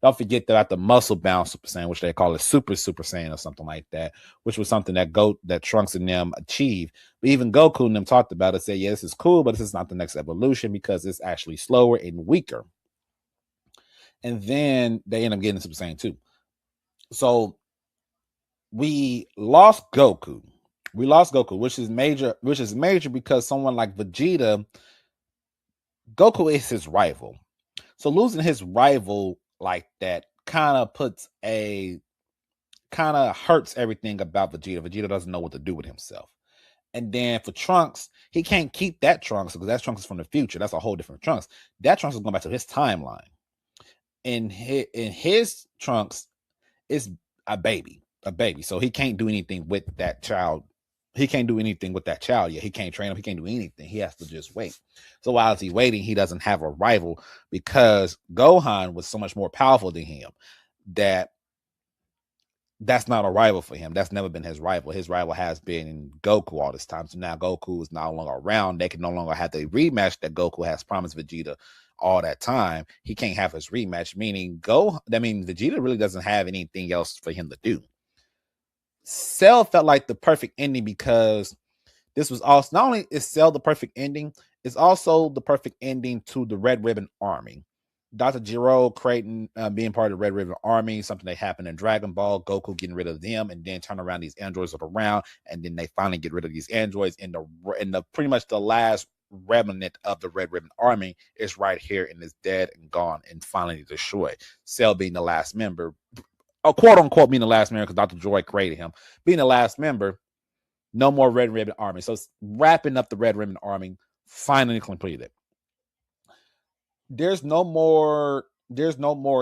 Don't forget that the muscle-bound Super Saiyan, which they call a Super Saiyan or something like that, which was something that Trunks and them achieved. But even Goku and them talked about it, said, yeah, this is cool, but this is not the next evolution because it's actually slower and weaker. And then they end up getting Super Saiyan 2. So we lost Goku. Which is major because someone like Vegeta, Goku is his rival. So losing his rival like that kind of hurts everything about Vegeta. Vegeta doesn't know what to do with himself. And then for Trunks, he can't keep that Trunks because that Trunks is from the future. That's a whole different Trunks. That Trunks is going back to his timeline. In his Trunks is a baby. So he can't do anything with that child he can't do anything with that child yet. He can't train him. He can't do anything. He has to just wait. So while he's waiting, he doesn't have a rival because Gohan was so much more powerful than him that's not a rival for him. That's never been his rival. His rival has been Goku all this time. So now Goku is no longer around. They can no longer have the rematch that Goku has promised Vegeta all that time. He can't have his rematch, meaning Vegeta really doesn't have anything else for him to do. Cell felt like the perfect ending because this was also not only is Cell the perfect ending, it's also the perfect ending to the Red Ribbon Army. Dr. Gero creating, being part of the Red Ribbon Army, something that happened in Dragon Ball, Goku getting rid of them, and then turn around these androids around, and then they finally get rid of these androids in the pretty much the last remnant of the Red Ribbon Army is right here and is dead and gone and finally destroyed. Cell being the last member, quote unquote being the last member because Dr. Joy created him, being the last member. No more Red Ribbon Army. So it's wrapping up the Red Ribbon Army, finally completed. There's no more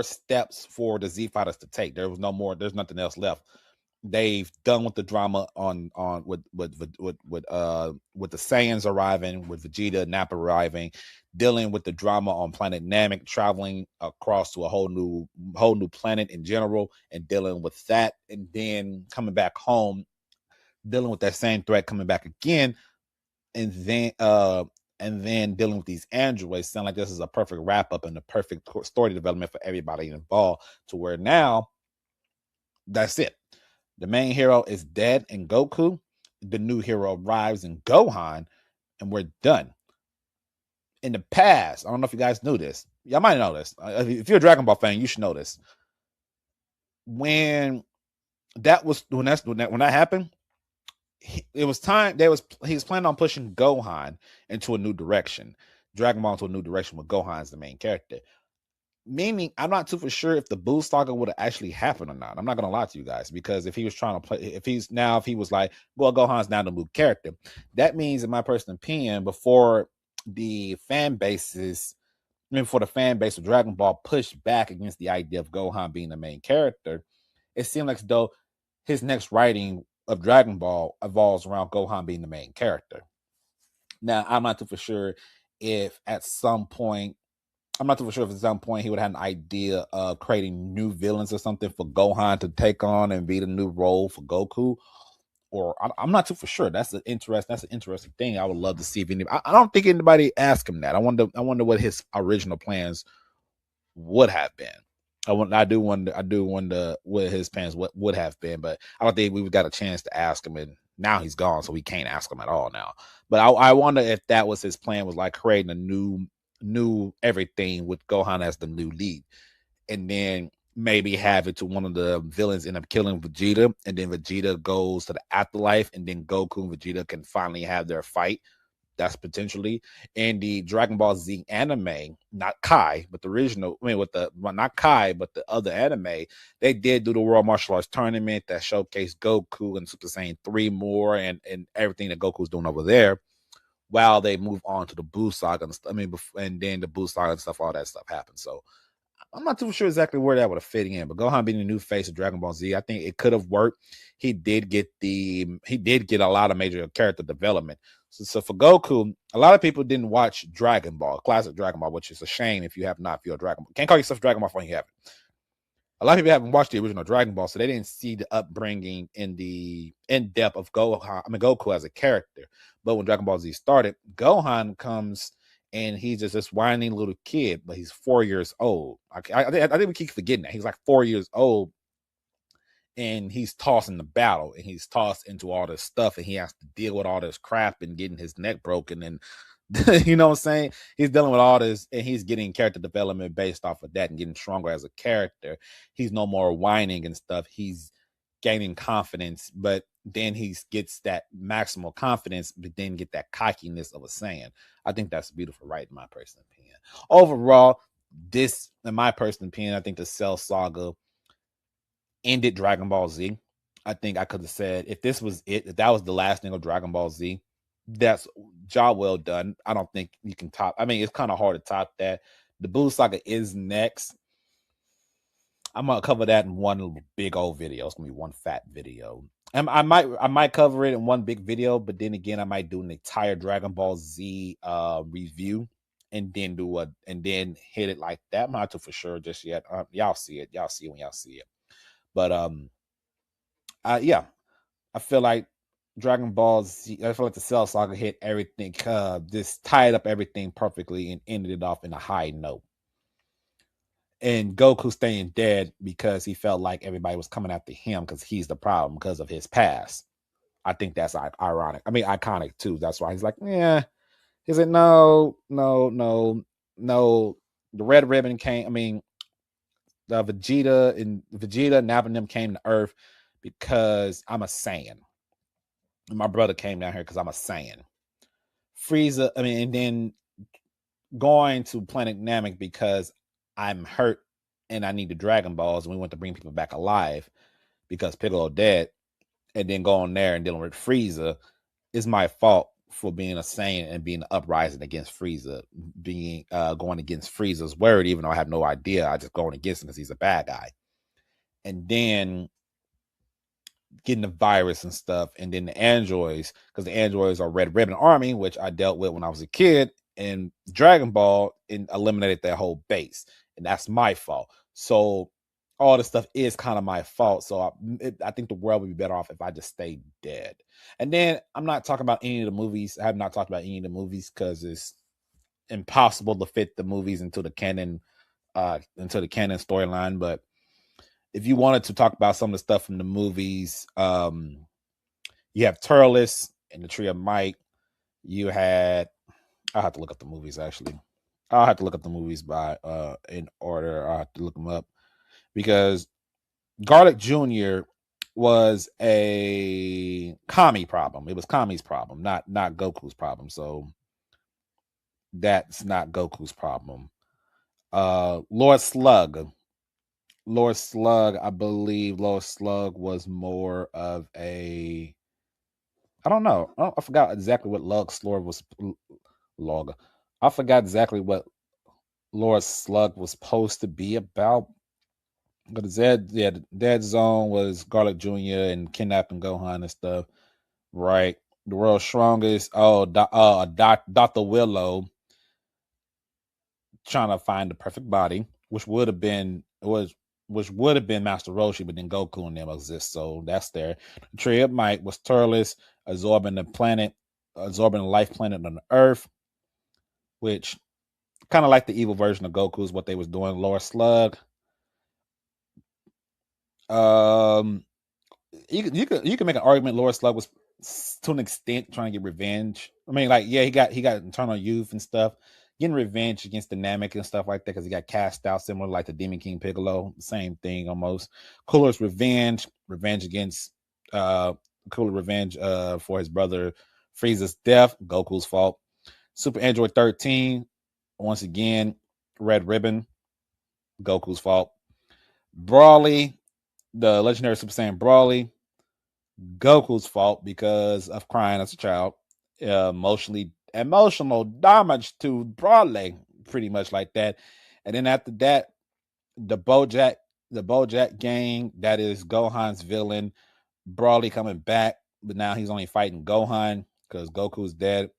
steps for the Z Fighters to take. There's nothing else left. They've done with the drama with the Saiyans arriving, with Vegeta and Nappa arriving, dealing with the drama on planet Namek, traveling across to a whole new planet in general, and dealing with that, and then coming back home, dealing with that same threat, coming back again, and then dealing with these androids. Sound like this is a perfect wrap up and the perfect story development for everybody involved, to where now that's it. The main hero is dead in Goku. The new hero arrives in Gohan, and we're done. In the past, I don't know if you guys knew this. Y'all might know this. If you're a Dragon Ball fan, you should know this. When that happened, it was time. He was planning on pushing Gohan into a new direction, Dragon Ball into a new direction with Gohan as the main character. Meaning, I'm not too for sure if the Buu Saga would have actually happened or not. I'm not gonna lie to you guys, because if he was trying to play, if he was like, well, Gohan's now the new character, that means, in my personal opinion, before the fan base of Dragon Ball pushed back against the idea of Gohan being the main character, it seemed like as though his next writing of Dragon Ball evolves around Gohan being the main character. Now, I'm not too for sure if at some point he would have an idea of creating new villains or something for Gohan to take on and be the new role for Goku. Or I'm not too for sure. That's an interesting thing. I would love to see if anybody. I don't think anybody asked him that. I wonder what his original plans would have been. I do wonder what his plans would have been, but I don't think we've got a chance to ask him, and now he's gone, so we can't ask him at all now. But I wonder if that was his plan, was like creating a new everything with Gohan as the new lead, and then maybe have it to one of the villains end up killing Vegeta, and then Vegeta goes to the afterlife, and then Goku and Vegeta can finally have their fight. That's potentially in the Dragon Ball Z anime, not Kai, but the original. Not Kai, but the other anime. They did do the World Martial Arts Tournament that showcased Goku and Super Saiyan 3 more, and everything that Goku's doing over there, while they move on to the Buu Saga and stuff. And then the Buu Saga and stuff, all that stuff happens. So I'm not too sure exactly where that would have fit in, but Gohan being the new face of Dragon Ball Z, I think it could have worked. He did get a lot of major character development. So for Goku, a lot of people didn't watch Dragon Ball, classic Dragon Ball, which is a shame if you have not. If you're a Dragon Ball, can't call yourself Dragon Ball when you haven't. A lot of people haven't watched the original Dragon Ball, so they didn't see the upbringing in depth of Goku as a character. But when Dragon Ball Z started, Gohan comes and he's just this whiny little kid, but he's 4 years old. I think we keep forgetting that he's like 4 years old, and he's tossed in the battle, and he's tossed into all this stuff, and he has to deal with all this crap and getting his neck broken, and you know what I'm saying? He's dealing with all this, and he's getting character development based off of that and getting stronger as a character. He's no more whining and stuff. He's gaining confidence, but then he gets that maximal confidence, but then get that cockiness of a Saiyan. I think that's beautiful, right? In my personal opinion. Overall, in my personal opinion, I think the Cell Saga ended Dragon Ball Z. I think I could have said, if that was the last thing of Dragon Ball Z, that's job well done. I don't think you can top. It's kind of hard to top that. The Buu Saga is next. I'm gonna cover that in one big old video. It's gonna be one fat video. I might cover it in one big video, but then again, I might do an entire Dragon Ball Z review and then hit it like that. I'm not too for sure just yet. Y'all see it. Y'all see it when y'all see it. But yeah, I feel like Dragon Ball Z. I feel like the Cell Saga hit everything. Just tied up everything perfectly and ended it off in a high note. And Goku staying dead because he felt like everybody was coming after him because he's the problem because of his past. I think that's ironic. I mean, iconic too. That's why he's like, yeah. He said, no. The Red Ribbon came. I mean, the Vegeta and Nappa and them came to Earth because I'm a Saiyan. And my brother came down here because I'm a Saiyan. Frieza, I mean, and then going to Planet Namek because I'm hurt and I need the Dragon Balls, and we want to bring people back alive because Piccolo dead, and then going there and dealing with Frieza is my fault for being a Saiyan and being an uprising against Frieza, being going against Frieza's word, even though I have no idea. I just going against him because he's a bad guy. And then getting the virus and stuff, and then the androids, because the androids are Red Ribbon Army, which I dealt with when I was a kid, and Dragon Ball and eliminated their whole base, and that's my fault. So all this stuff is kind of my fault. So I think the world would be better off if I just stayed dead. And then I'm not talking about any of the movies. I have not talked about any of the movies because it's impossible to fit the movies into the canon storyline. But if you wanted to talk about some of the stuff from the movies, you have Turles and the Tree of Might. You had, I'll have to look up the movies actually. I'll have to look up the movies by in order. I'll have to look them up because Garlic Jr. was a Kami problem. It was Kami's problem, not Goku's problem. So that's not Goku's problem. Lord Slug, I believe Lord Slug was more of a, I don't know. I forgot exactly what Lord Slug was. I forgot exactly what Lord Slug was supposed to be about. But the Dead Zone was Garlic Jr. and kidnapping Gohan and stuff, right? The world's strongest. Dr. Willow trying to find the perfect body, which would have been Master Roshi, but then Goku and them exist, so that's there. The Tree of Might was Turles absorbing the life planet on the Earth, which kind of like the evil version of Goku is what they was doing. Lord Slug. You can make an argument Lord Slug was to an extent trying to get revenge. I mean, like, yeah, he got eternal youth and stuff, getting revenge against the Namek and stuff like that because he got cast out, similar like the Demon King Piccolo, same thing almost. Cooler's revenge against Cooler revenge for his brother Frieza's death, Goku's fault. Super Android 13, once again, Red Ribbon, Goku's fault. Broly, the legendary Super Saiyan Broly, Goku's fault because of crying as a child. Emotional damage to Broly, pretty much like that. And then after that, the Bojack gang, that is Gohan's villain. Broly coming back, but now he's only fighting Gohan because Goku's dead.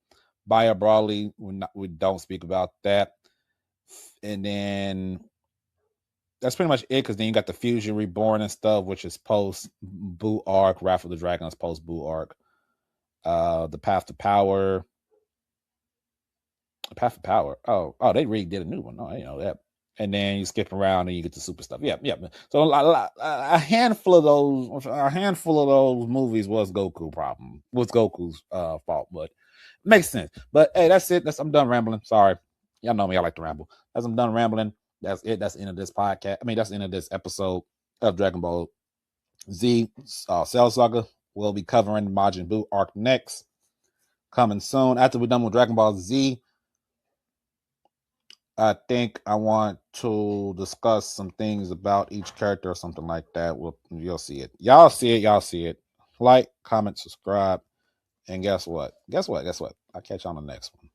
Baya Broly, we don't speak about that. And then that's pretty much it, because then you got the Fusion Reborn and stuff, which is post Boo arc. Wrath of the Dragon is post Boo arc. The Path to Power. Oh, they really did a new one. Oh, I didn't know that. And then you skip around and you get the super stuff. Yeah. So a handful of those movies was Goku's fault, but makes sense. But hey, that's it. I'm done rambling. Sorry, y'all know me. I like to ramble. As I'm done rambling, that's it. That's the end of this podcast. I mean, that's the end of this episode of Dragon Ball Z Cell Saga. We'll be covering Majin Buu arc next, coming soon. After we're done with Dragon Ball Z, I think I want to discuss some things about each character or something like that. You'll see it. Y'all see it. Like, comment, subscribe, and guess what? I'll catch you on the next one.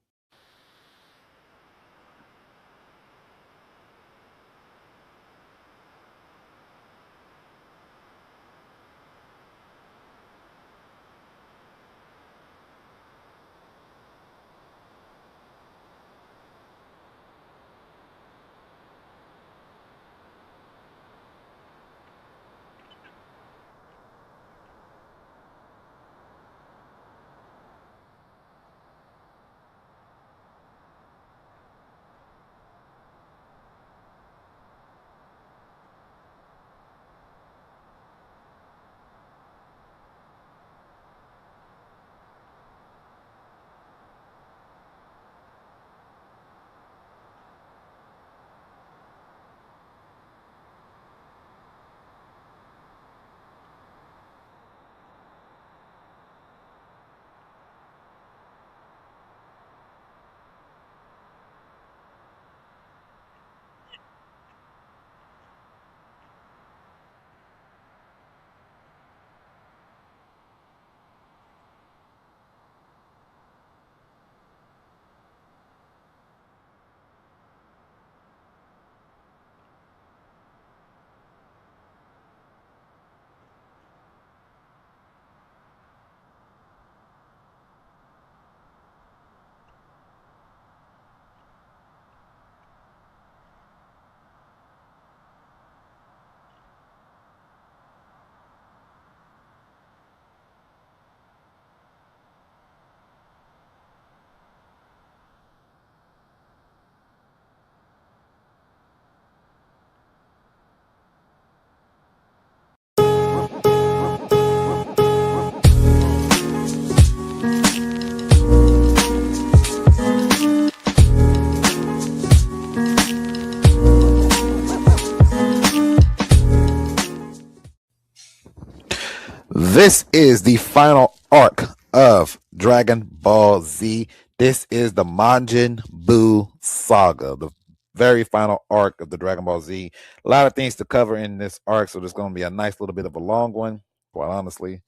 This is the final arc of Dragon Ball Z. This is the Majin Buu saga, the very final arc of the Dragon Ball Z. A lot of things to cover in this arc, so there's going to be a nice little bit of a long one, quite honestly.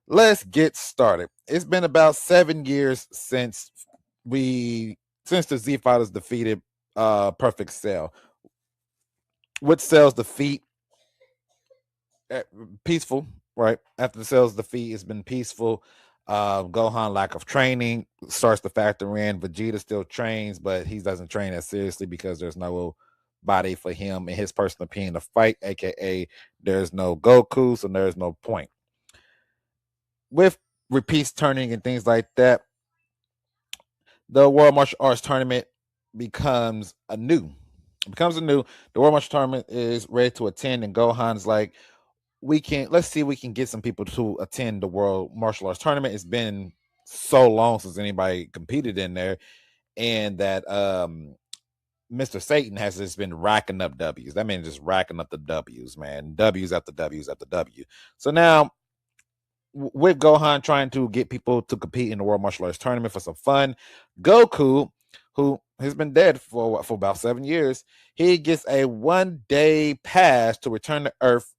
Let's get started. It's been about 7 years since the Z Fighters defeated Perfect Cell. With Cell's defeat, peaceful, right? After the Cell's defeat, it's been peaceful. Gohan lack of training starts to factor in. Vegeta still trains, but he doesn't train as seriously because there's no body for him, in his personal opinion, to fight, aka there's no Goku, so there's no point. With repeats turning and things like that, the World Martial Arts Tournament becomes anew. The World Martial Tournament is ready to attend, and Gohan's like, let's see if we can get some people to attend the World Martial Arts Tournament. It's been so long since anybody competed in there, and that Mr. Satan has just been racking up W's. That means just racking up the W's, man. W's after W's after W. So now, with Gohan trying to get people to compete in the World Martial Arts Tournament for some fun, Goku, who has been dead for about 7 years, he gets a 1-day pass to return to Earth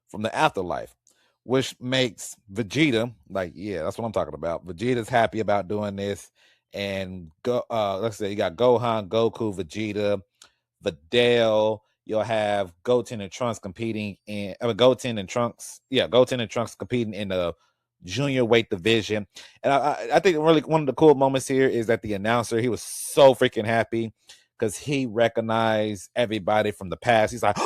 from the afterlife, which makes Vegeta like, yeah, that's what I'm talking about. Vegeta's happy about doing this, and let's say you got Gohan, Goku, Vegeta, Videl. You'll have Goten and Trunks competing in Goten and Trunks competing in the junior weight division. And I think really one of the cool moments here is that the announcer, he was so freaking happy because he recognized everybody from the past. He's like,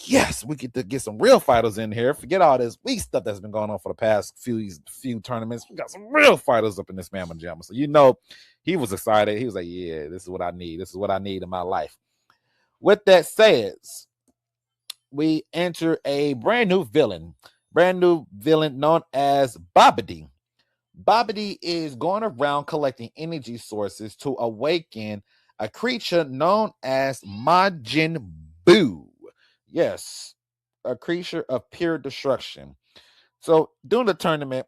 yes, we get to get some real fighters in here. Forget all this weak stuff that's been going on for the past few tournaments. We got some real fighters up in this Mamma Jamma. So he was excited. He was like, yeah, this is what I need. This is what I need in my life. With that said, we enter a brand new villain known as Babidi. Babidi is going around collecting energy sources to awaken a creature known as Majin Buu. Yes, a creature of pure destruction. So during the tournament,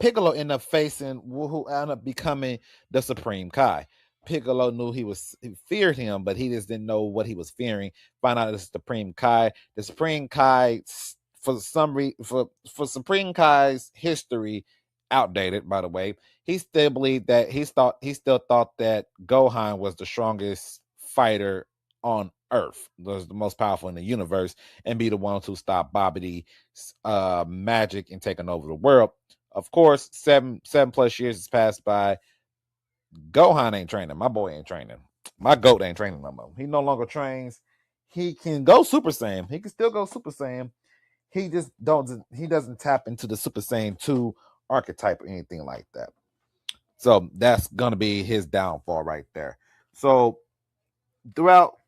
Piccolo ended up facing who ended up becoming the Supreme Kai. Piccolo knew he feared him, but he just didn't know what he was fearing. Find out it's the Supreme Kai. The Supreme Kai, for some reason, for Supreme Kai's history, outdated, by the way. He still believed that he still thought that Gohan was the strongest fighter on Earth, was the most powerful in the universe, and be the one to stop Babidi's magic and taking over the world. Of course, 7+ years has passed by. Gohan ain't training. My boy ain't training. My goat ain't training no more. He no longer trains. He can go Super Saiyan. He can still go Super Saiyan. He just doesn't tap into the Super Saiyan 2 archetype or anything like that. So that's gonna be his downfall right there. So throughout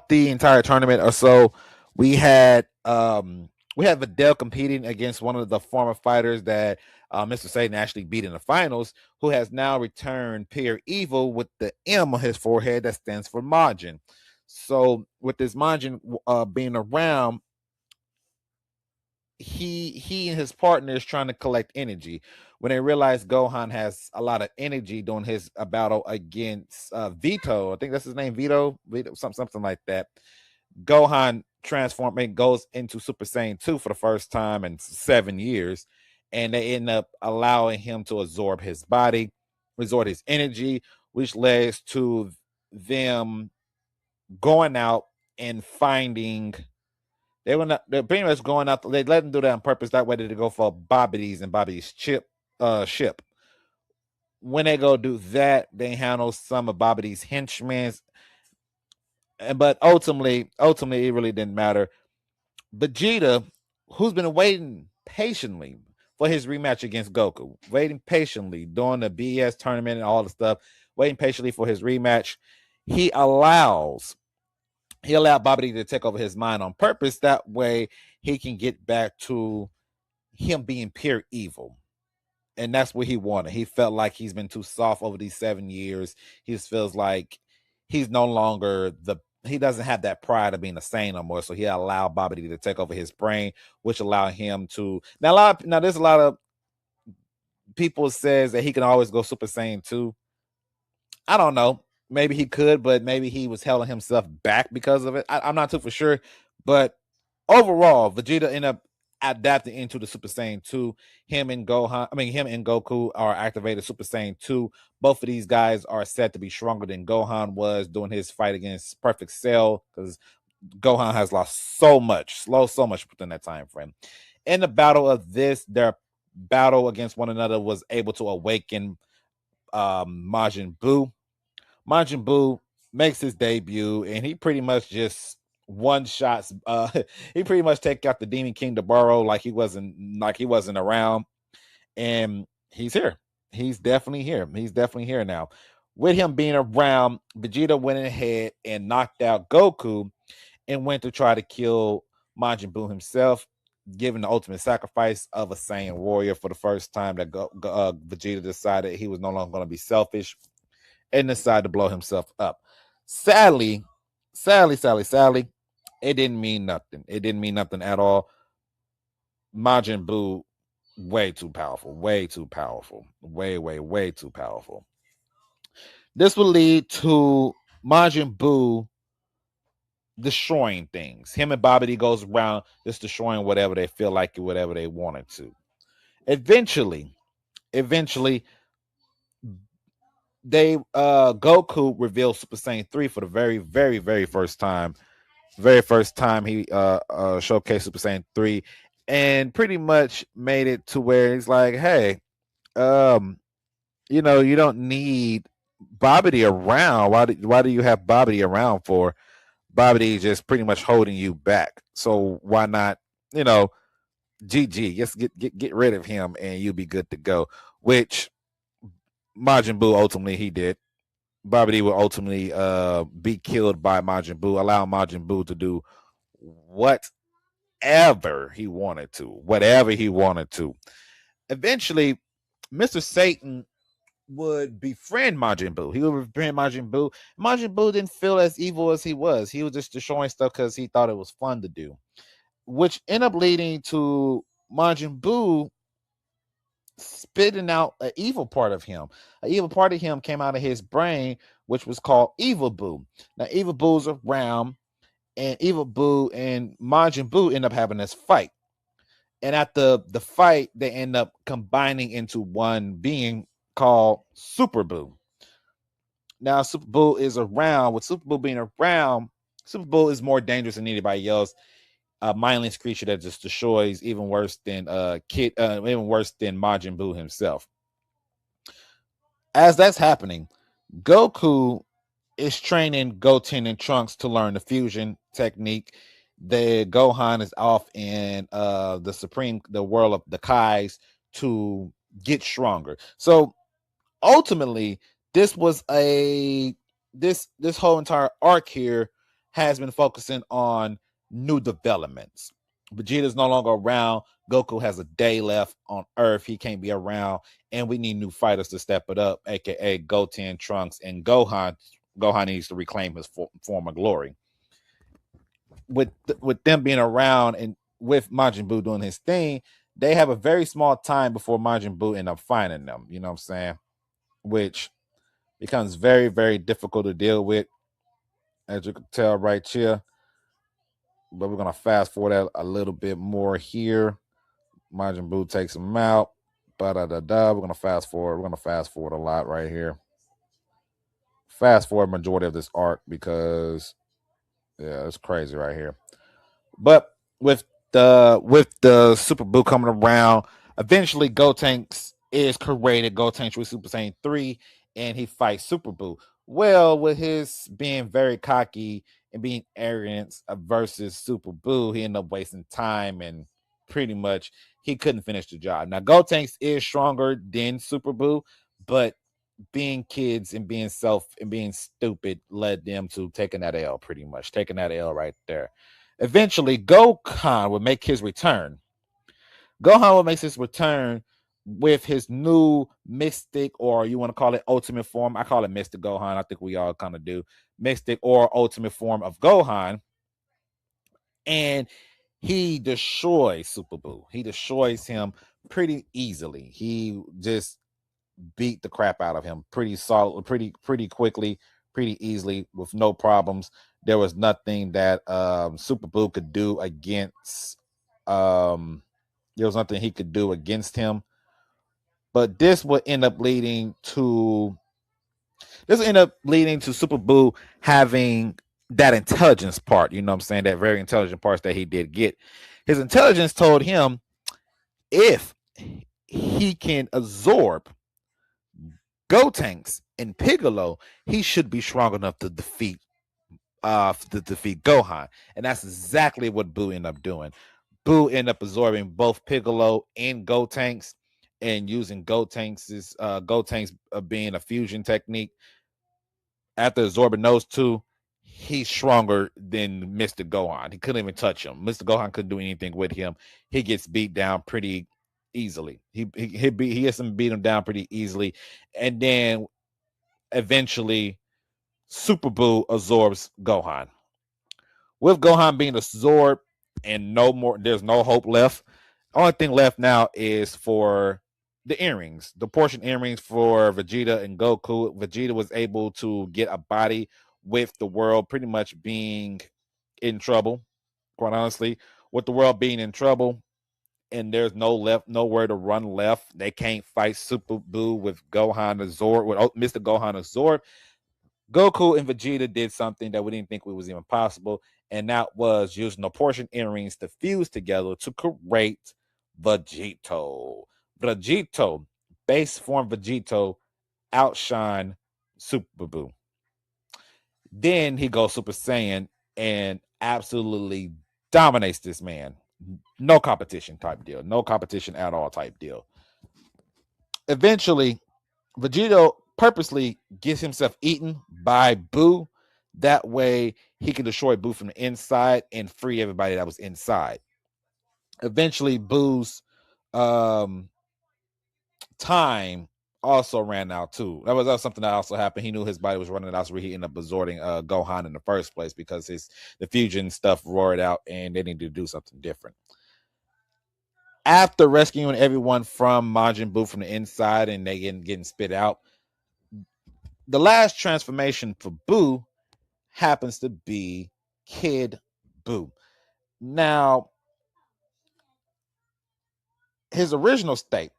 the entire tournament or so, we had Videl competing against one of the former fighters that Mr. Satan actually beat in the finals, who has now returned pure evil with the M on his forehead that stands for Majin. So with this Majin being around, he and his partner is trying to collect energy. When they realize Gohan has a lot of energy during his battle against Vito, I think that's his name, Vito, something like that. Gohan goes into Super Saiyan 2 for the first time in 7 years, and they end up allowing him to absorb his body, absorb his energy, which leads to them going out and finding. They're pretty much going out. They let them do that on purpose. That way they go for Babidi's and Babidi's ship. When they go do that, they handle some of Babidi's henchmen. But ultimately, it really didn't matter. Vegeta, who's been waiting patiently for his rematch against Goku, waiting patiently during the BS tournament and all the stuff, waiting patiently for his rematch, he allowed Babidi to take over his mind on purpose. That way he can get back to him being pure evil. And that's what he wanted. He felt like he's been too soft over these 7 years. He just feels like he's no longer he doesn't have that pride of being a Saiyan no more. So he allowed Babidi to take over his brain, which allowed him to now there's a lot of people says that he can always go Super Saiyan 2. I don't know. Maybe he could, but maybe he was holding himself back because of it. I'm not too for sure. But overall, Vegeta ended up adapting into the Super Saiyan 2. Him and Goku are activated Super Saiyan 2. Both of these guys are said to be stronger than Gohan was doing his fight against Perfect Cell, because Gohan has lost so much within that time frame. In the battle of this, their battle against one another was able to awaken Majin Buu. Majin Buu makes his debut, and he pretty much just one shots. He pretty much take out the Demon King Daburo like he wasn't around, and he's here. He's definitely here. He's definitely here now. With him being around, Vegeta went ahead and knocked out Goku, and went to try to kill Majin Buu himself, giving the ultimate sacrifice of a Saiyan warrior for the first time. That Vegeta decided he was no longer going to be selfish and decided to blow himself up. Sadly, it didn't mean nothing. It didn't mean nothing at all. Majin Buu, way too powerful. Way too powerful. Way too powerful. This will lead to Majin Buu destroying things. Him and Babidi goes around just destroying whatever they feel like, whatever they wanted to. Eventually, they Goku revealed Super Saiyan 3 for the very first time. Very first time he showcased Super Saiyan 3, and pretty much made it to where he's like, hey, you don't need Babidi around. Why do you have Babidi around for? Babidi just pretty much holding you back. So why not, GG, just get rid of him and you'll be good to go. Which Majin Buu ultimately he did. Babidi will ultimately be killed by Majin Buu, allow Majin Buu to do whatever he wanted to. Eventually, Mr. Satan would befriend Majin Buu. He would befriend Majin Buu. Majin Buu didn't feel as evil as he was. He was just destroying stuff because he thought it was fun to do, which ended up leading to Majin Buu spitting out an evil part of him. An evil part of him came out of his brain, which was called Evil Buu. Now, Evil Buu's around, and Evil Buu and Majin Buu end up having this fight. And at the fight, they end up combining into one being called Super Buu. Now, Super Buu is around. With Super Buu being around, Super Buu is more dangerous than anybody else. A mindless creature that just destroys, even worse than Majin Buu himself. As that's happening, Goku is training Goten and Trunks to learn the fusion technique. The Gohan is off in the world of the Kais to get stronger. So ultimately, this whole entire arc here has been focusing on new developments. Vegeta's no longer around. Goku has a day left on Earth. He can't be around, and we need new fighters to step it up, aka Goten, Trunks, and Gohan. Gohan needs to reclaim his former glory. With them being around and with Majin Buu doing his thing, they have a very small time before Majin Buu end up finding them. You know what I'm saying? Which becomes very, very difficult to deal with, as you can tell right here. But we're going to fast forward that a little bit more here. Majin Buu takes him out. We're going to fast forward. We're going to fast forward a lot right here. Fast forward majority of this arc because, yeah, it's crazy right here. But with the Super Buu coming around, eventually Gotenks is created. Gotenks with Super Saiyan 3, and he fights Super Buu. Well, with his being very cocky and being arrogant versus Super Buu, he ended up wasting time, and pretty much he couldn't finish the job. Now, Gotenks is stronger than Super Buu, but being kids and being stupid led them to taking that L, pretty much. Taking that L right there. Eventually, Gohan would make his return. Gohan would make his return with his new mystic, or you want to call it ultimate form. I call it Mystic Gohan. I think we all kind of do. Mystic or ultimate form of Gohan. And he destroys Super Buu. He destroys him pretty easily. He just beat the crap out of him pretty pretty quickly, pretty easily, with no problems. There was nothing that Super Buu could do against there was nothing he could do against him. But this would end up leading to Super Buu having that intelligence part, you know what I'm saying? That very intelligent parts that he did get. His intelligence told him if he can absorb Gotenks and Piccolo, he should be strong enough to defeat Gohan. And that's exactly what Buu ended up doing. Buu ended up absorbing both Piccolo and Gotenks, and using Gotenks being a fusion technique. After absorbing those two, he's stronger than Mr. Gohan. He couldn't even touch him. Mr. Gohan couldn't do anything with him. He gets beat down pretty easily. He gets him beat him down pretty easily. And then eventually Super Buu absorbs Gohan. With Gohan being absorbed and there's no hope left. Only thing left now is for the earrings, the portion earrings for Vegeta and Goku. Vegeta was able to get a body with the world pretty much being in trouble, quite honestly. With the world being in trouble and there's nowhere to run left, they can't fight Super Buu with Gohan absorbed, with Mr. Gohan absorbed. Goku and Vegeta did something that we didn't think was even possible, and that was using the portion earrings to fuse together to create Vegito. Vegito, base form Vegito, outshine Super Buu. Then he goes Super Saiyan and absolutely dominates this man. No competition type deal. No competition at all type deal. Eventually, Vegito purposely gets himself eaten by Buu. That way he can destroy Buu from the inside and free everybody that was inside. Eventually, Buu's time also ran out too. That was something that also happened. He knew his body was running out, so he ended up absorbing Gohan in the first place because the fusion stuff roared out and they needed to do something different. After rescuing everyone from Majin Buu from the inside and they getting spit out, the last transformation for Buu happens to be Kid Buu. Now, his original state,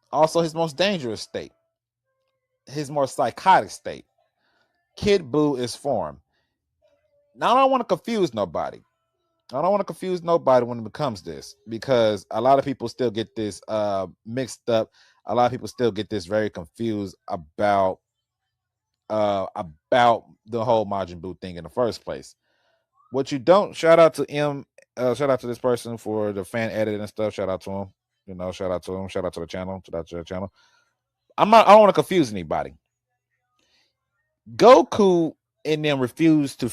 also his most dangerous state, his more psychotic state, Kid Buu is formed. Now, I don't want to confuse nobody. I don't want to confuse nobody when it becomes this, because a lot of people still get this mixed up. A lot of people still get this very confused about the whole Majin Buu thing in the first place. What you don't, shout out to shout out to this person for the fan edit and stuff. Shout out to him. You know, shout out to him. Shout out to the channel. Shout out to the channel. I don't want to confuse anybody. Goku and them refused to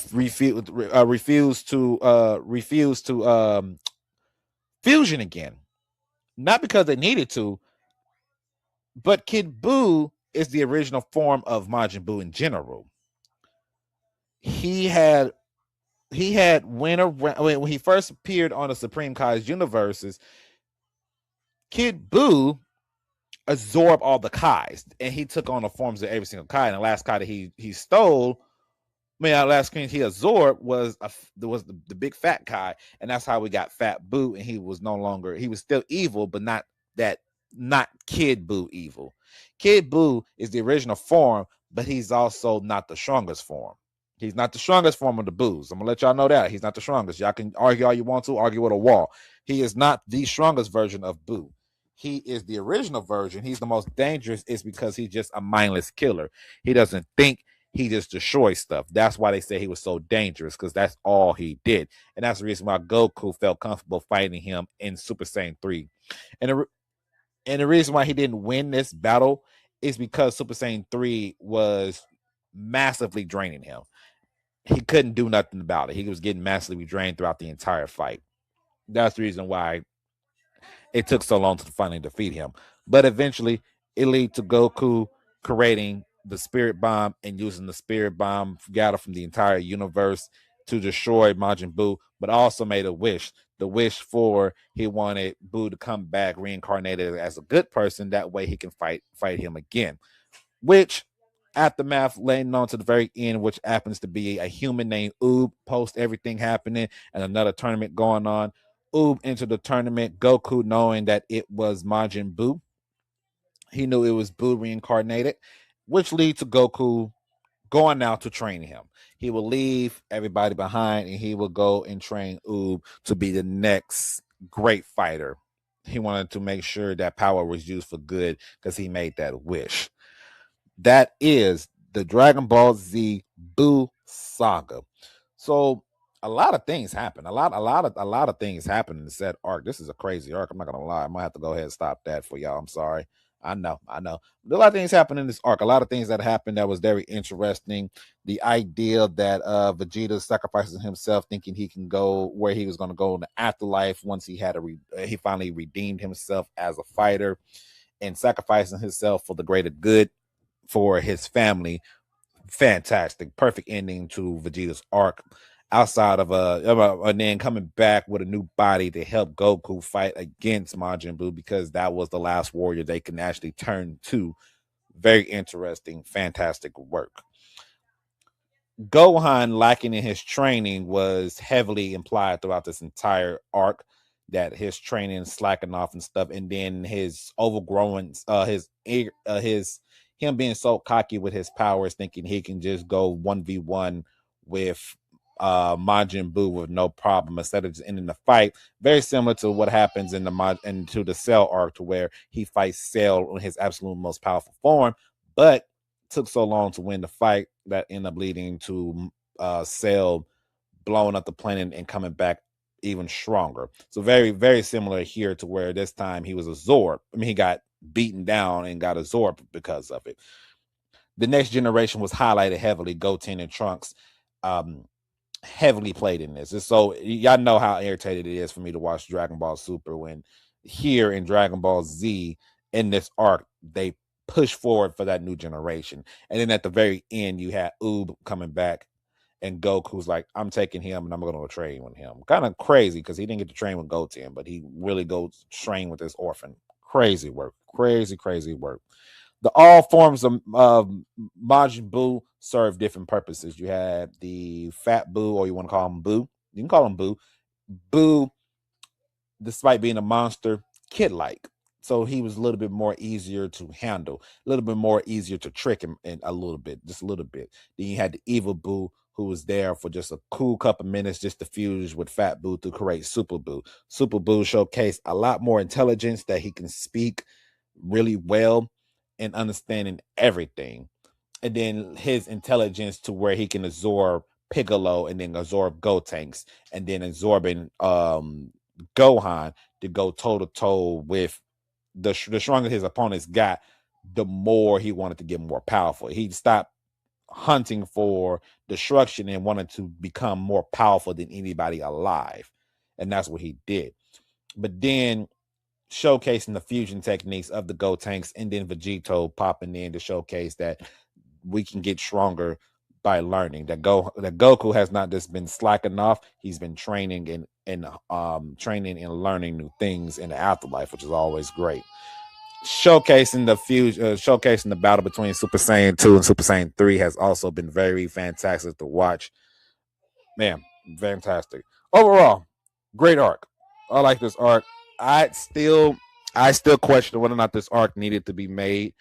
fusion again. Not because they needed to, but Kid Buu is the original form of Majin Buu in general. He had when he first appeared on the Supreme Kai's universes, Kid Buu absorbed all the Kais, and he took on the forms of every single Kai. And the last Kai that he stole, last screen he absorbed was the big fat Kai, and that's how we got Fat Buu. And he was still evil, but not Kid Buu evil. Kid Buu is the original form, but he's also not the strongest form. He's not the strongest form of the Buus. I'm gonna let y'all know that he's not the strongest. Y'all can argue all you want to, argue with a wall. He is not the strongest version of Buu. He is the original version. He's the most dangerous. It's because he's just a mindless killer. He doesn't think. He just destroys stuff. That's why they say he was so dangerous, because that's all he did. And that's the reason why Goku felt comfortable fighting him in Super Saiyan 3. And the reason why he didn't win this battle is because Super Saiyan 3 was massively draining him. He couldn't do nothing about it. He was getting massively drained throughout the entire fight. That's the reason why it took so long to finally defeat him. But eventually, it lead to Goku creating the Spirit Bomb and using the Spirit Bomb gathered from the entire universe to destroy Majin Buu, but also made a wish. The wish for he wanted Buu to come back reincarnated as a good person. That way he can fight him again. Which aftermath leading on to the very end, which happens to be a human named Oob post everything happening and another tournament going on. Oob entered the tournament, Goku knowing that it was Majin Buu. He knew it was Buu reincarnated, which leads to Goku going out to train him. He will leave everybody behind and he will go and train Oob to be the next great fighter. He wanted to make sure that power was used for good because he made that wish. That is the Dragon Ball Z Buu saga. So a lot of things happen. A lot of things happen in the set arc. This is a crazy arc. I'm not gonna lie. I might have to go ahead and stop that for y'all. I'm sorry. I know. A lot of things happen in this arc. A lot of things that happened that was very interesting. The idea that Vegeta sacrifices himself, thinking he can go where he was going to go in the afterlife once he had he finally redeemed himself as a fighter, and sacrificing himself for the greater good for his family. Fantastic, perfect ending to Vegeta's arc. Outside of and then coming back with a new body to help Goku fight against Majin Buu, because that was the last warrior they can actually turn to. Very interesting, fantastic work. Gohan lacking in his training was heavily implied throughout this entire arc, that his training slacking off and stuff, and then his overgrowing, him being so cocky with his powers, thinking he can just go 1v1 with Majin Buu with no problem instead of just ending the fight. Very similar to what happens in the Cell arc, to where he fights Cell in his absolute most powerful form, but took so long to win the fight that ended up leading to Cell blowing up the planet and coming back even stronger. So very, very similar here, to where this time he was a Zord. I mean, he got beaten down and got a Zord because of it. The next generation was highlighted heavily. Goten and Trunks heavily played in this. And so y'all know how irritated it is for me to watch Dragon Ball Super when here in Dragon Ball Z in this arc they push forward for that new generation. And then at the very end, you had Oob coming back and Goku's like, I'm taking him and I'm going to train with him. Kind of crazy because he didn't get to train with Goten, but he really goes train with this orphan. Crazy work. Crazy work. All forms of Majin Buu serve different purposes. You had the Fat Buu, or you want to call him Buu. You can call him Buu. Buu, despite being a monster, kid-like. So he was a little bit more easier to handle, a little bit more easier to trick him in just a little bit. Then you had the evil Buu, who was there for just a cool couple minutes just to fuse with Fat Buu to create Super Buu. Super Buu showcased a lot more intelligence, that he can speak really well and understanding everything. And then his intelligence to where he can absorb Piccolo and then absorb Gotenks, and then absorbing Gohan to go toe-to-toe with the stronger his opponents got, the more he wanted to get more powerful. He stopped hunting for destruction and wanted to become more powerful than anybody alive. And that's what he did. But then showcasing the fusion techniques of the Gotenks, and then Vegito popping in to showcase that we can get stronger by learning. That Goku has not just been slacking off; he's been training and learning new things in the afterlife, which is always great. Showcasing the battle between Super Saiyan 2 and Super Saiyan 3 has also been very fantastic to watch. Man, fantastic. Overall, great arc. I like this arc. I still question whether or not this arc needed to be made,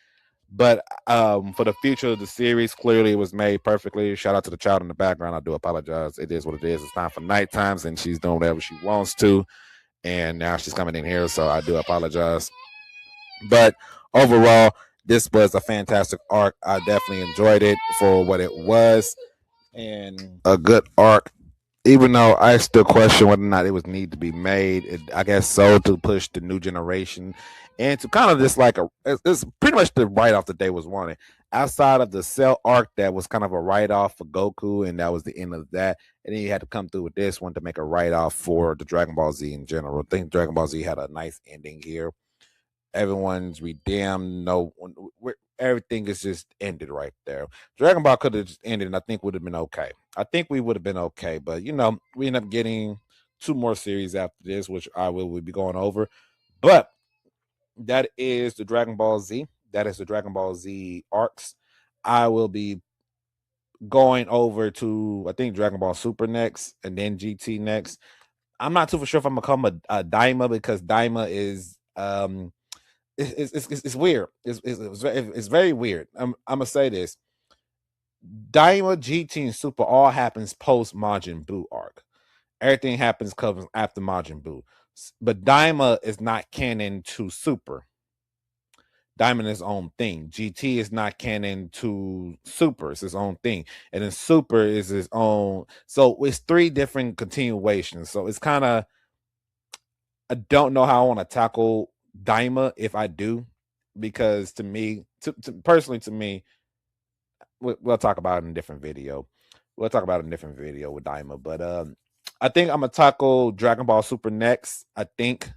but for the future of the series, clearly it was made perfectly. Shout out to the child in the background. I do apologize. It is what it is. It's time for night times, and she's doing whatever she wants to, and now she's coming in here, so I do apologize. But overall, this was a fantastic arc. I definitely enjoyed it for what it was, and a good arc. Even though I still question whether or not it was need to be made, I guess so, to push the new generation and to kind of just like it's pretty much the write-off that they was wanting. Outside of the Cell arc, that was kind of a write-off for Goku, and that was the end of that. And then you had to come through with this one to make a write-off for the Dragon Ball Z in general. I think Dragon Ball Z had a nice ending here. Everyone's redeemed. No, everything is just ended right there. Dragon Ball could have just ended, and I think would have been okay. I think we would have been okay, but we end up getting 2 more series after this, which I will be going over. But that is the Dragon Ball Z. That is the Dragon Ball Z arcs. I will be going over to, I think, Dragon Ball Super next, and then GT next. I'm not too sure if I'm gonna come a Daima, because Daima is it's weird. It's very weird. I'm gonna say this. Daima, GT, and Super all happens post Majin Buu arc. Everything happens comes after Majin Buu. But Daima is not canon to Super. Daima is its own thing. GT is not canon to Super. It's its own thing. And then Super is its own. So it's 3 different continuations. So it's kind of, I don't know how I want to tackle Daima if I do, because to me, personally to me, we'll talk about it in a different video. We'll talk about it in a different video with Daima. But I think I'm gonna tackle Dragon Ball Super next, I think,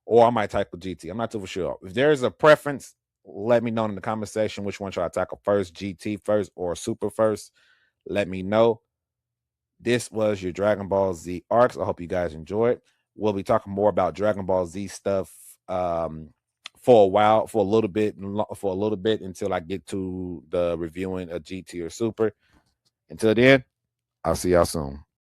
or I might tackle GT. I'm not too sure. If there's a preference, let me know in the comment section which one should I tackle first, GT first or Super first. Let me know. This was your Dragon Ball Z arcs. I hope you guys enjoyed. We'll be talking more about Dragon Ball Z stuff for a while, for a little bit until I get to the reviewing of GT or Super. Until then, I'll see y'all soon.